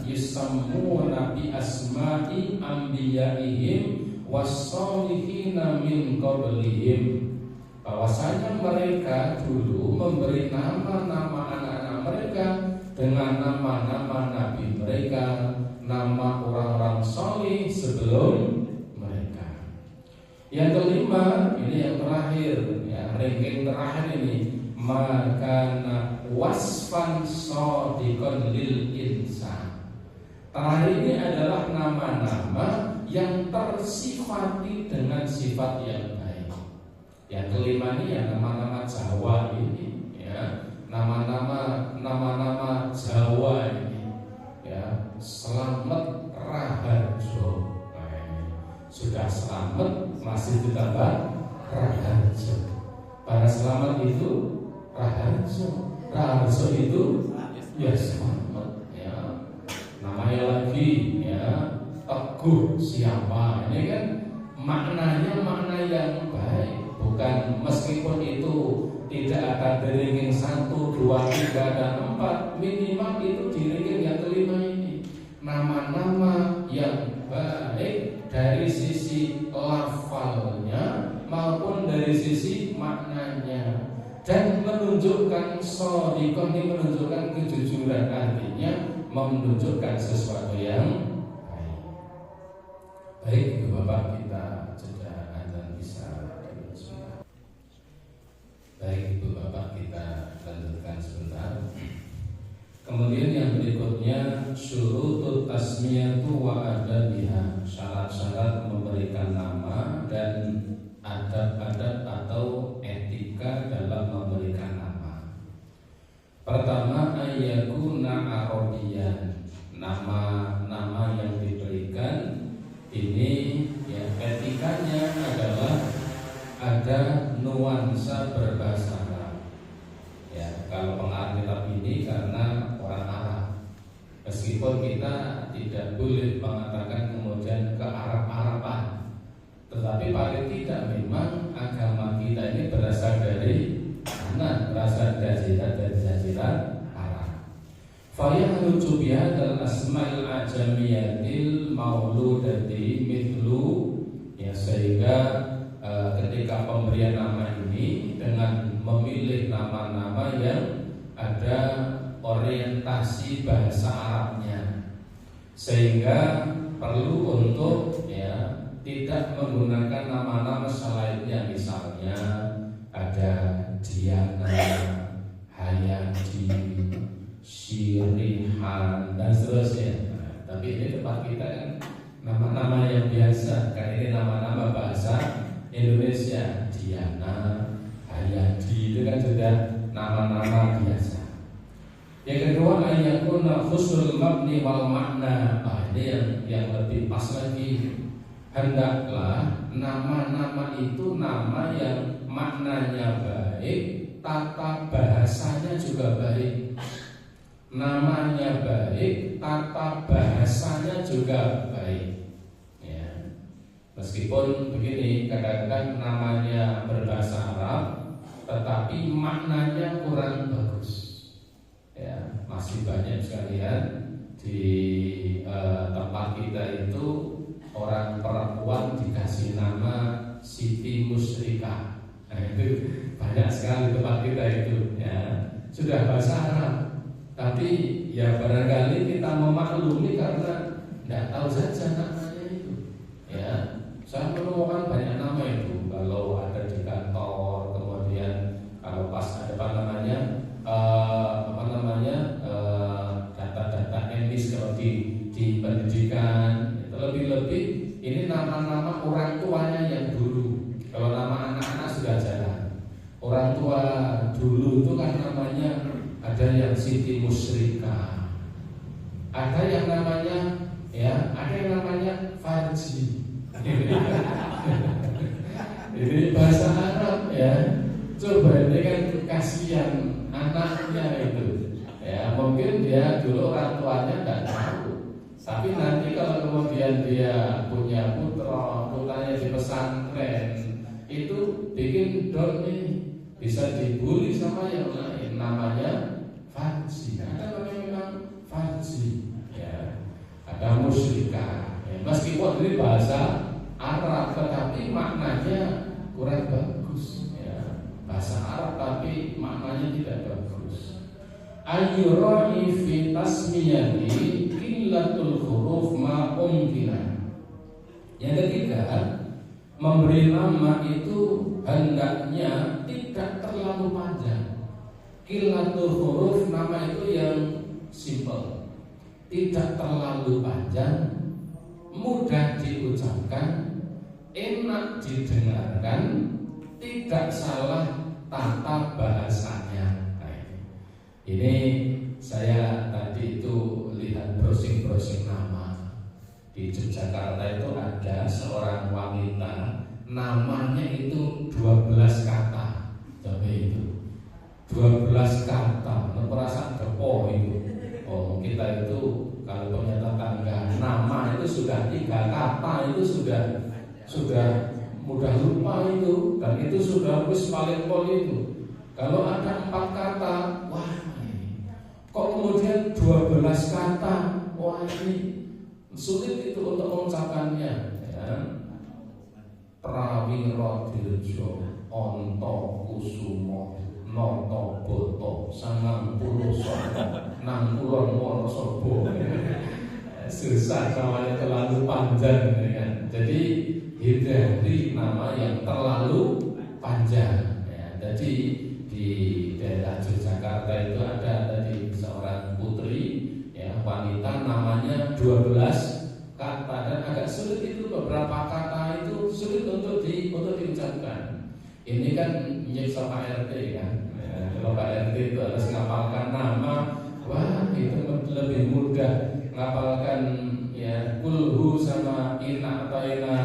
bi asma'i anbiya'ihim was-solihina min qablihim. Bahwasanya mereka dulu memberi nama-nama anak-anak mereka dengan nama-nama nabi mereka, nama orang-orang solih sebelum mereka. Yang kelima, ini yang terakhir ya, ranking terakhir ini, maka wasfan shadiqan lil insan. Terakhir ini adalah nama-nama yang tersifati dengan sifat yang baik. Yang kelima ini ya nama-nama Jawa ini ya, nama-nama Jawa ini ya, Slamet Raharjo. Sudah selamat masih ditambah Raharjo. Para selamat itu Raharjo itu ya selamat ya. Namanya lagi ya Teguh siapa. Ini kan maknanya makna yang baik, bukan meskipun itu tidak akan diringing 1, 2, 3 dan 4, minimal itu diringing yang kelima ini. Nama-nama yang baik dari sisi lafalnya maupun dari sisi maknanya, dan menunjukkan shodiqah, ini menunjukkan kejujuran, artinya menunjukkan sesuatu yang baik. Ibu bapak kita jeda azan bisa. Baik ibu bapak kita lanjutkan sebentar. Kemudian yang berikutnya syurutut tasmiyatu wa adabiha, syarat-syarat memberikan nama dan adab-adab atau etika dalam memberikan nama. Pertama, ayyakuna arodiyan, nama-nama yang diberikan ini ya etikanya adalah ada nuansa berbahasa Arab. Ya, kalau pengarang kitab ini karena orang Arab, meskipun kita tidak boleh mengatakan kemudian ke Arab-Araban, tetapi paling tidak memang agama kita ini berasal dari mana? Berasal dari jazirat Arab. Fayahruju bihadzal asma'il ajamiyatil mauludati mithlu, ya, sehingga ketika pemberian nama ini dengan memilih nama-nama yang ada orientasi bahasa Arabnya, sehingga perlu untuk ya tidak menggunakan nama-nama selainnya, misalnya ada Diana, Hayati, Syirihan dan seterusnya. Nah, tapi ini tempat kita kan nama-nama yang biasa, kan ini nama-nama bahasa Indonesia. Diana, Hayati itu kan sudah nama-nama biasa. Yang kedua, ayyakuna husnul mabni wal makna. Nah, ini yang lebih pas lagi. Hendaklah nama-nama itu nama yang maknanya baik, tata bahasanya juga baik. Namanya baik, tata bahasanya juga baik. Ya. Meskipun begini, kadang-kadang namanya berbahasa Arab, tetapi maknanya kurang bagus. Ya, masih banyak sekalian di tempat kita itu orang perempuan dikasih nama Siti Musyrikah. Nah, itu banyak sekali tempat kita itu. Ya, sudah bahasa Arab. Tapi ya barangkali kita memaklumi karena tidak tahu saja namanya itu. Ya, saya menemukan banyak nama itu. Kalau ada di kantor, kemudian kalau pas ada data-data emis kalau di pendidikan, itu lebih-lebih ini nama-nama orang tuanya yang dulu. Kalau nama anak-anak sudah jalan, orang tua dulu itu kan namanya ada yang Siti Musyrikah, ada yang namanya Farji. Ini bahasa Arab ya. Coba ini kan kasihan anaknya itu. Ya mungkin dia dulu orang tuanya tidak tahu, tapi nanti kalau kemudian dia punya putranya di pesantren itu bikin don nih, bisa dibully sama yang lain, namanya Farji. Ada namanya memang Farji, ya. Ada Musyrikah. Ya, meskipun ini bahasa Arab, tetapi maknanya kurang bagus. Ya, bahasa Arab tapi maknanya tidak bagus. Ayyurani fi tasmiyati qillatul huruf ma umkina. Yang ketiga, memberi nama itu hendaknya tidak terlalu panjang. Qillatul huruf, nama itu yang simple, tidak terlalu panjang, mudah diucapkan, enak didengarkan, tidak salah tata bahasanya. Ini saya tadi itu lihat browsing nama di Yogyakarta itu ada seorang wanita namanya itu 12 kata. Coba itu 12 kata, perasaan depo itu. Oh, kita itu kalau ternyata tangga nama itu sudah 3 kata itu sudah mudah lupa itu, dan itu sudah paling pol itu. Kalau ada 4 kata, wah ini kok kemudian 12 kata, wah ini sulit itu untuk mengucapkannya. Ya. Prawiro dirjo, onto kusumo, noto boto, sangang puluh sono, nang kulon wonosobo. Susah namanya, terlalu panjang ya. Jadi hindari nama yang terlalu panjang ya. Jadi di daerah Yogyakarta itu ada tadi seorang putri ya, wanita namanya 12 kata, dan agak sulit itu, beberapa kata itu sulit untuk diucapkan. Ini kan nyiksa Pak RT kan ya, kalau Pak RT itu harus ngapalkan nama, wah itu lebih mudah ngapalkan ya kulhu sama ina atau ina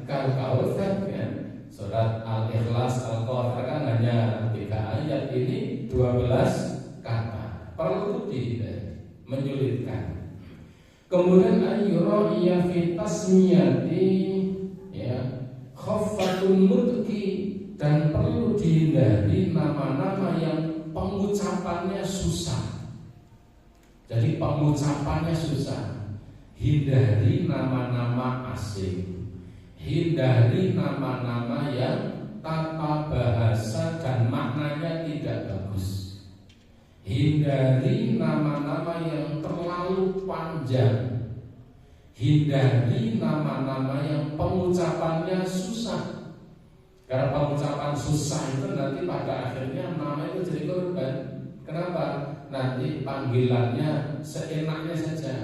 kal-kautsar ya. Surat Al-Ikhlas, Al-Qur'an kan hanya 3 ayat, ini 12 kata. Perlu menyulitkan. Kemudian ayyuraiya fi tasmiyati ya khaffatun mutki, dan perlu dihindari nama-nama yang pengucapannya susah. Jadi pengucapannya susah. Hindari nama-nama asing. Hindari nama-nama yang tata bahasa dan maknanya tidak bagus. Hindari nama-nama yang terlalu panjang. Hindari nama-nama yang pengucapannya susah. Karena pengucapan susah itu nanti pada akhirnya nama itu jadi korban. Kenapa? Nanti panggilannya seenaknya saja.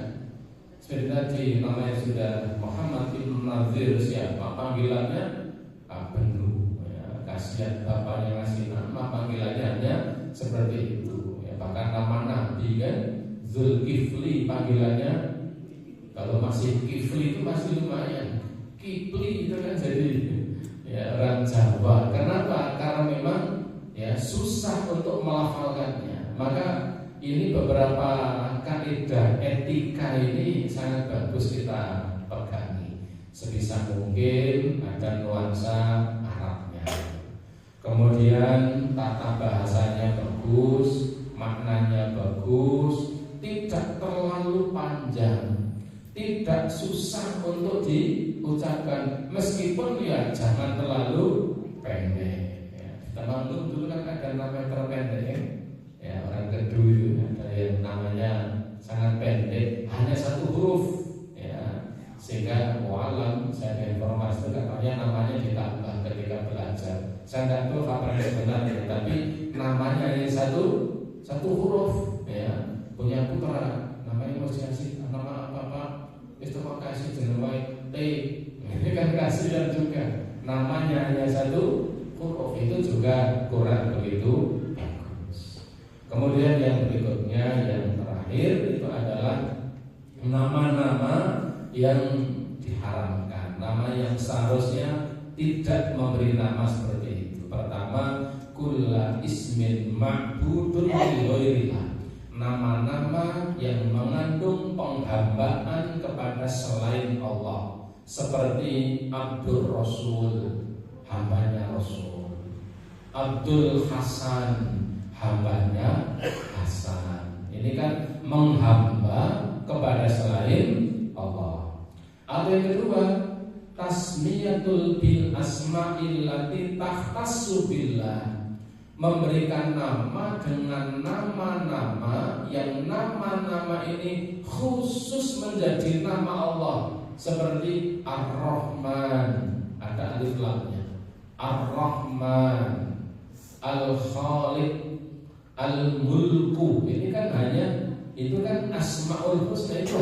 Seperti tadi namanya sudah Muhammad bin Nazir, siapa panggilannya? Abenu ya, kasihan bapaknya ngasih nama, panggilannya hanya seperti itu ya. Bahkan nama Nabi kan Zulkifli, panggilannya kalau masih Kifli itu masih lumayan, Kifli itu kan jadi ya orang Jawa. Kenapa? Karena memang ya susah untuk melafalkannya. Maka ini beberapa kaidah etika ini sangat bagus kita pegangi. Sebisa mungkin ada nuansa Arabnya. Kemudian tata bahasanya bagus, maknanya bagus, tidak terlalu panjang, tidak susah untuk diucapkan, meskipun ya jangan terlalu pendek. Ya, kita dulu kan ada nama terpendek ya, orang Kedua itu ada yang namanya sangat pendek, hanya 1 huruf ya, sehingga walam saya ada informasi itu katanya namanya ditambah ketika belajar. Saya tidak tahu apa yang benar ya, tapi namanya hanya satu huruf ya. Punya putra namanya mau kasih nama apa Pak? Itu mau kasih jenawai T. Ini kan kasihan juga. Namanya hanya 1 huruf, itu juga kurang begitu bagus. Kemudian yang berikutnya, yang terakhir itu adalah nama-nama yang diharamkan, nama yang seharusnya tidak memberi nama seperti itu. Pertama, kulla ismin ma'budun li ghairillah, nama-nama yang mengandung penghambaan kepada selain Allah, seperti Abdul Rasul, hambanya Rasul, Abdul Hasan, hambanya Hasan. Ini kan menghamba kepada selain Allah. Atau yang kedua, tasmiyatul bil asma'il lati takhtassu billah, memberikan nama dengan nama-nama yang nama-nama ini khusus menjadi nama Allah, seperti Ar-Rahman, ada alif lamnya, Ar-Rahman, Al-Khaliq, Al-Mulku. Ini kan hanya, itu kan Asmaul Husna, itu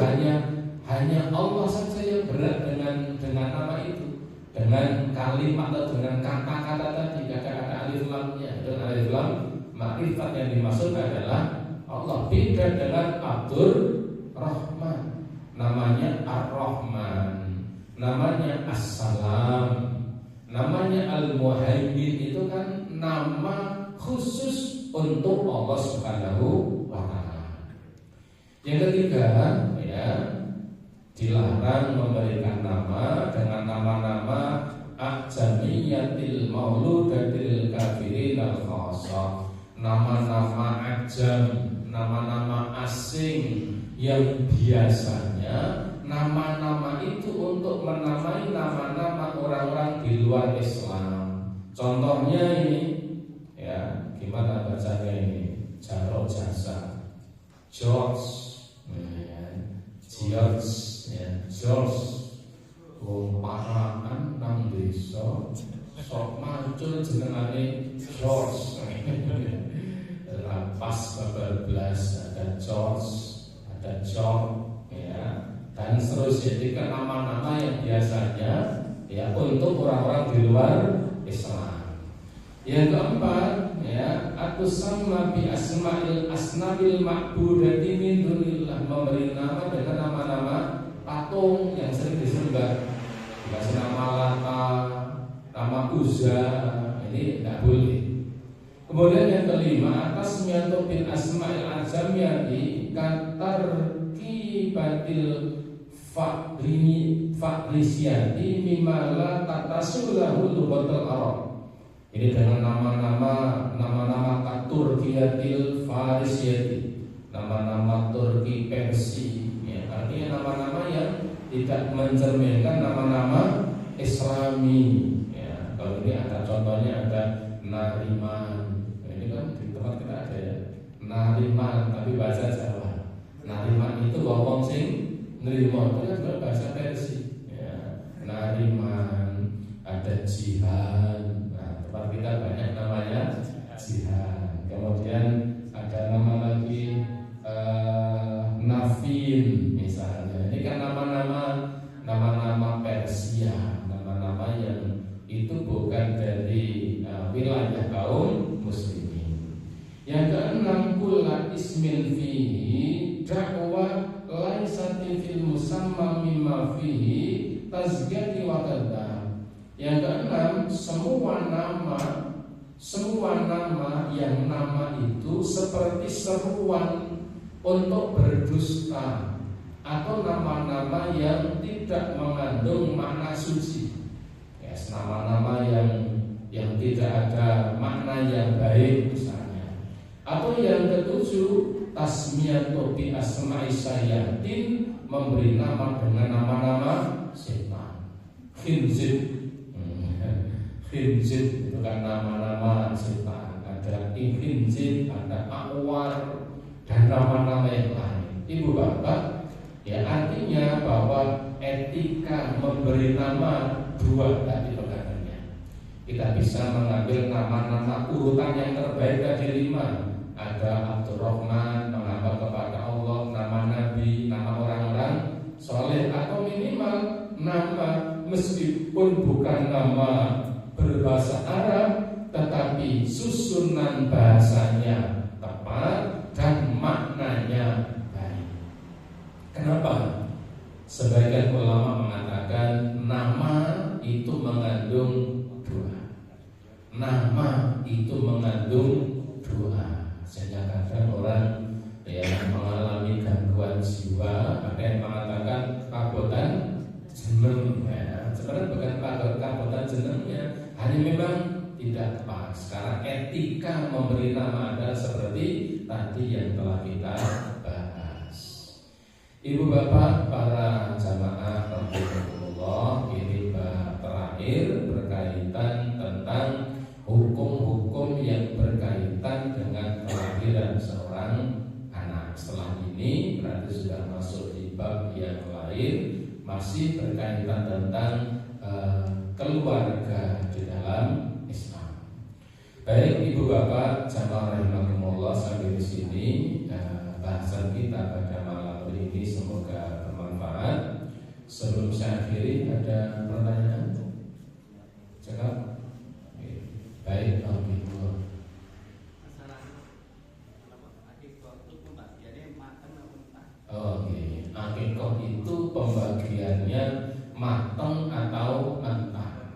hanya Allah saja yang berat dengan nama itu, dengan kalimat atau dengan kata-kata tadi. Kakak ada alif lamnya, dan alif lam makrifat yang dimaksud adalah Allah. Beda dengan Abdul Rahman, namanya Ar-Rahman, namanya As-Salam, namanya Al-Muhaimin. Itu kan nama khusus untuk Allah Subhanahu wa Ta'ala. Yang ketiga, ya, dilarang memberikan nama dengan nama-nama ajamiyatil mauludatil kafirin al khassa, nama-nama ajam, nama-nama asing yang biasanya nama-nama itu untuk menamai nama-nama orang-orang di luar Islam. Contohnya ini, ya, gimana bacanya ini? Jaro Jasa, George, George, ya, George, wong parakan nang desa, sok mancul jenengane George. Pas 14 ada George, ada John, ya, dan seterusnya. Jadi nama-nama yang biasanya, ya, untuk orang-orang di luar Islam. Yang keempat, ya, atusamma bi asma'il asnabil ma'budati min dunillah, memberi nama dengan nama-nama patung yang sering disembah. Dikasih nama Lata, nama Uzza, ini tidak boleh. Kemudian yang kelima, atas miyato bil asma'il azamiyati katar kibatil fa'risiyati mimala tatasulahu lughatul Arab. Ini dengan nama-nama Turkiyatil Farisiyati, nama-nama Turki Persi, ya, artinya nama-nama yang tidak mencerminkan nama-nama Islami, ya. Kalau ini ada contohnya, ada Nariman, ini kan di tempat kita ada, ya, Nariman tapi bahasa Jawa. Nariman itu wong sing nrimo, itu kan juga bahasa Persi, ya. Nariman, ada Jihan. Tempat kita banyak namanya Jihan. Kemudian ada nama lagi Nafin misalnya. Ini kan nama-nama Persia, nama-nama yang itu bukan dari wilayah kaum muslimin. Yang keenam, kullu ismin fihi da'wa laisati fil musamma mimma fihi tazkiyati wa kadza. Yang keenam, semua nama yang nama itu seperti seruan untuk berdusta, atau nama-nama yang tidak mengandung makna suci, yes, nama-nama yang tidak ada makna yang baik misalnya. Atau yang ketujuh, tasmiyatu bi asma'i syayatin, memberi nama dengan nama-nama setan. Khinzib itu kan nama-nama setan. Ada Khinzib, ada Awar, dan nama-nama yang lain. Ibu bapak, ya, artinya bahwa etika memberi nama dua tadi perkaranya. Kita bisa mengambil nama-nama urutan yang terbaik dari 5. Ada Abdurrahman, menghamba kepada Allah, nama Nabi, nama orang-orang soleh, atau minimal nama meskipun bukan nama berbahasa Arab, tetapi susunan bahasanya tepat dan maknanya baik. Kenapa? Sebagian ulama mengatakan nama itu mengandung dua. Nama itu mengandung dua. Sehingga kadang orang yang mengalami gangguan jiwa, ada yang mengatakan kabotan jeneng, ya. Sebenarnya bukan kabotan jenengnya, hanya memang tidak pas. Karena etika memberi nama adalah seperti tadi yang telah kita bahas. Ibu bapak, para jamaah rahimahullah, ini bab terakhir berkaitan tentang hukum-hukum yang berkaitan dengan kelahiran seorang anak. Setelah ini berarti sudah masuk di bab yang lain, masih berkaitan tentang keluarga di dalam Islam. Baik ibu bapak jamaah rahimakumullah, sampai di sini bahasan kita pada malam ini semoga bermanfaat. Sebelum saya akhiri, ada pertanyaan? Cakap? Baik, alhamdulillah. Oke, akikah itu pembagiannya matang atau mentah.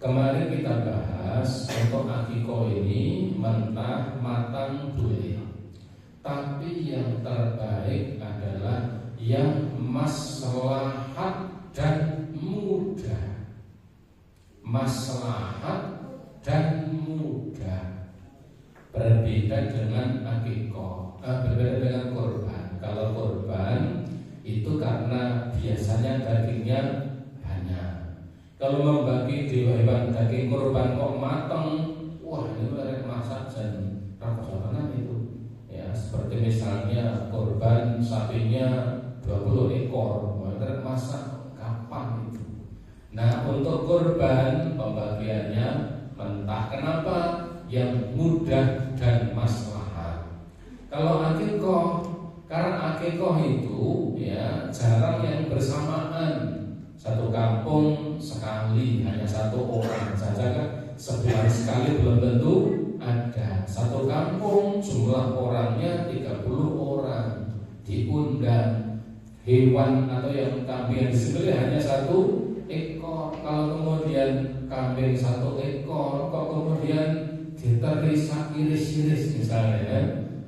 Kemarin kita bahas untuk akikah ini mentah, matang yang terbaik adalah yang maslahat dan mudah. Maslahat dan mudah. Berbeda dengan akikah, berbeda dengan kurban. Kalau kurban itu karena biasanya dagingnya banyak. Kalau membagi di hewan daging kurban kok mateng, wah ini mereka masak dan rapat itu. Ya seperti misalnya kurban sapinya 20 ekor, mereka masak kapan itu? Nah untuk kurban pembagiannya mentah. Kenapa? Yang mudah dan maslahat. Kalau akikah, karena akikah itu ya jarang yang bersamaan. Satu kampung sekali, hanya satu orang saja kan. Sebulan sekali belum tentu ada. Satu kampung jumlah orangnya 30 orang diundang. Hewan atau yang kambing yang disembelih hanya satu ekor. Kalau kemudian kambing satu ekor, kok kemudian diterisa iris-iris misalnya ya,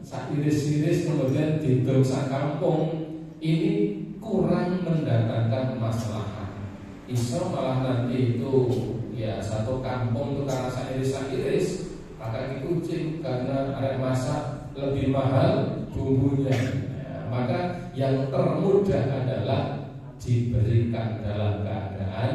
sak iris-iris kemudian didom sak kampung, ini kurang mendatangkan maslahat. Iso malah nanti itu ya satu kampung itu karena sak iris maka kucing karena ada masak lebih mahal bumbunya ya, maka yang termudah adalah diberikan dalam keadaan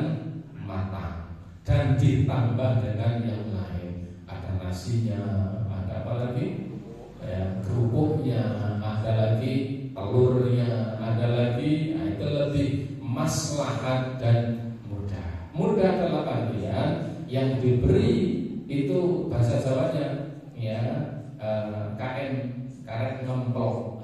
matang dan ditambah dengan yang lain. Ada nasinya, ada apa lagi? Ya, kerupuknya, ada lagi telurnya, ada lagi. Nah, itu lebih maslahat dan mudah. Mudah dalam artian yang diberi itu bahasa Jawanya ya karet ngemplok.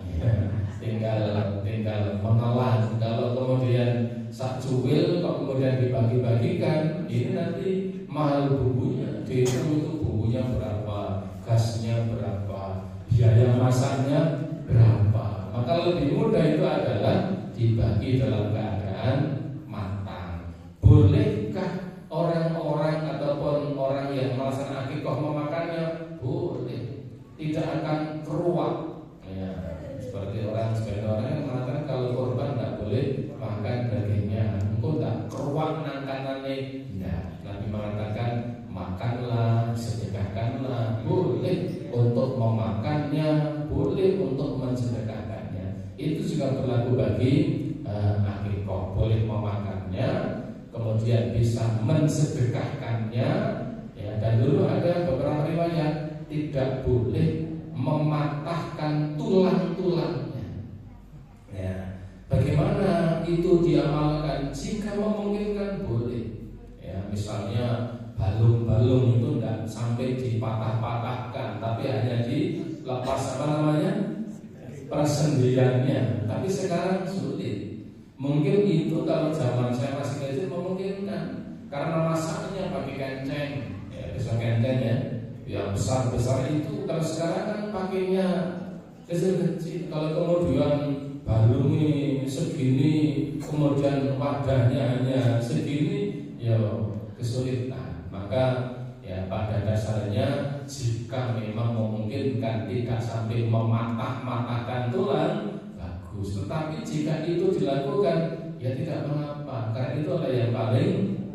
tinggal menelan. Kalau kemudian sak cuwil kok kemudian dibagi-bagikan, ini nanti mahal bumbunya. Dihitung itu bumbunya berapa, gasnya berapa, biaya masaknya berapa. Maka lebih mudah itu adalah dibagi dalam keadaan matang. Bolehkah orang-orang ataupun orang yang melaksanakan akikah memakannya? Boleh. Tidak akan keruak. Ya, seperti sebagian orang yang mengatakan kalau korban tidak boleh makan dagingnya, engkau tak keruak nangkanannya. Nah, Nabi mengatakan makanlah, sedekahkanlah, boleh untuk memakannya, boleh untuk mensedekahkannya. Itu juga berlaku bagi akikah, boleh memakannya, kemudian bisa mensedekahkannya. Ya, dan dulu ada beberapa riwayat tidak boleh mematahkan tulang-tulangnya. Ya, bagaimana itu diamalkan? Jika memungkinkan boleh. Ya, misalnya balung-balung itu tidak sampai dipatah-patahkan, tapi hanya dilepas apa namanya persendiannya. Tapi sekarang sulit. Mungkin itu kalau zaman saya masih kecil memungkinkan, karena masaknya pakai kenceng, ya bisa kenceng ya. Yang besar-besar itu kalau sekarang kan pakainya kecil-kecil. Kalau kemudian balungnya segini, kemudian wadahnya hanya segini, ya kesulitan. Maka ya pada dasarnya jika memang memungkinkan tidak sampai mematah-matahkan tulang, bagus. Tetapi jika itu dilakukan, ya tidak mengapa. Karena itu adalah yang paling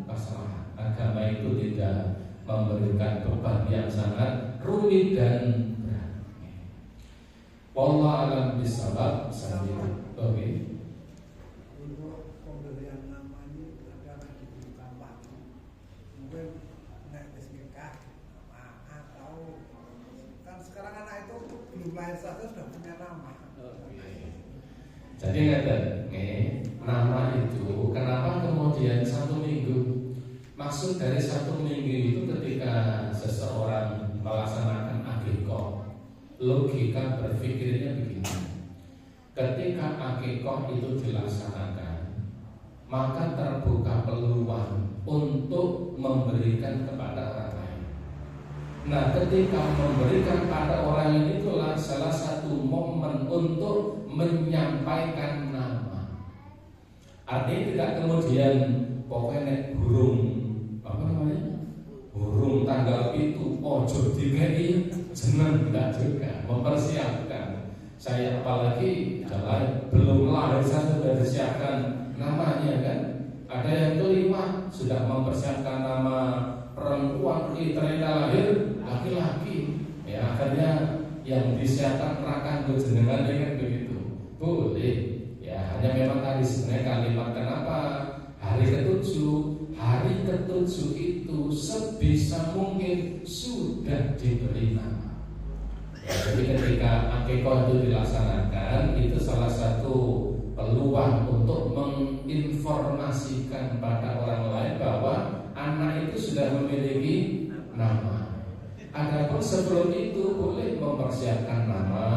masalah. Agama itu tidak memberikan beban yang sangat rumit dan berat. Wallahu a'lam bishawab. Oke. Untuk pemberian nama ini adalah diberi tambahan. Mungkin naik nikah atau kan sekarang anak itu belum lahir saja sudah punya nama. Jadi nama itu kenapa kemudian 1 minggu? Maksud dari 1 minggu itu ketika seseorang melaksanakan akikah, logika berpikirnya begini. Ketika akikah itu dilaksanakan, maka terbuka peluang untuk memberikan kepada orang lain. Nah, ketika memberikan pada orang ini itulah salah satu momen untuk menyampaikan nama. Artinya tidak kemudian pokoknya burung apa namanya? Burung tanggal itu ojo dikei jeneng, tidak juga mempersiapkan. Saya apalagi jalan belum lahir saja sudah disiapkan namanya kan. Ada yang kelima sudah mempersiapkan nama perempuan, ternyata lahir laki-laki. Ya akhirnya yang disiapkan rakan jenengan kan begitu. Boleh. Ya hanya memang tadi sebenarnya kalimat kenapa hari ketujuh. Hari ketujuh itu sebisa mungkin sudah diberi nama. Ya, jadi ketika akikah itu dilaksanakan, itu salah satu peluang untuk menginformasikan pada orang lain bahwa anak itu sudah memiliki nama. Adapun sebelum itu boleh mempersiapkan nama,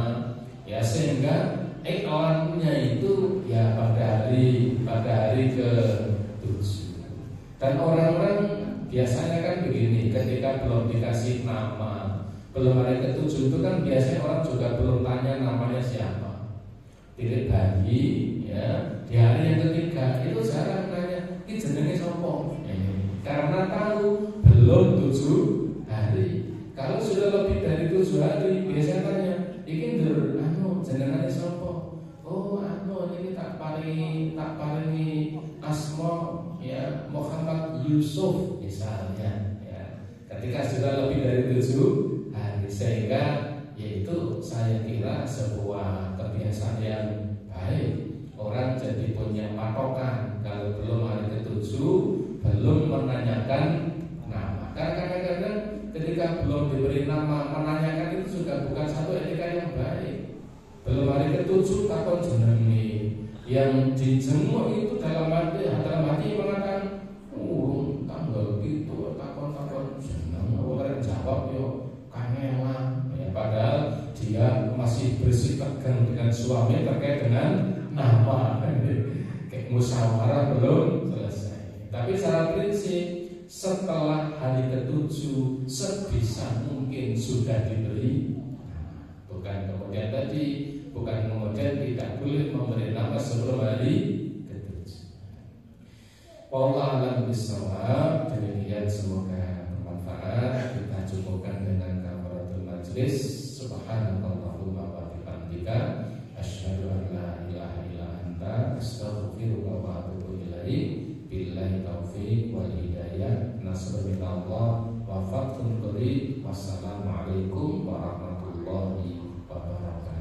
ya sehingga iklannya itu ya pada hari ke-7. Dan orang-orang biasanya kan begini, ketika belum dikasih nama, belum hari ke-7 itu kan biasanya orang juga belum tanya namanya siapa. Pilih bayi, ya di hari yang ketiga itu jarang nanya, ini jenenge sopo. Karena tahu belum 7 hari. Kalau sudah lebih dari 7 hari, biasanya tanya, ini jenenge sopo. Oh, ini tak paringi asma ya Muhammad Yusuf misalnya. Ya. Ketika sudah lebih dari 7 hari, sehingga yaitu saya kira sebuah kebiasaan yang baik. Orang jadi punya patokan kalau belum hari ke-7 belum menanyakan nama. Karena kadang-kadang ketika belum diberi nama menanyakan itu juga bukan satu etika yang baik. Belum hari ke-7 takon jenenge. Yang dijenguk itu dalam hati mengatakan tanggal gitu takon seneng orang jawab yo kangelan ya, padahal dia masih bersifat tegang dengan suami terkait dengan nama. Kayak musyawarah belum selesai. Tapi secara prinsip setelah hari ke-7 sebisa mungkin sudah diberi nama. Bukan kemudian tidak boleh memberi nama sebelum hari ke-7. Wallahu a'lam bishawab. Demikian semoga bermanfaat. Kita cukupkan dengan kafaratul majlis. Subhanallahumma wa bihamdika asyhadu an la ilaha illa anta astaghfiruka wa atubu ilaik. Billahi taufiq wal hidayah. Nasrul minallah wa fathun qarib. Wassalamualaikum warahmatullahi wabarakatuh.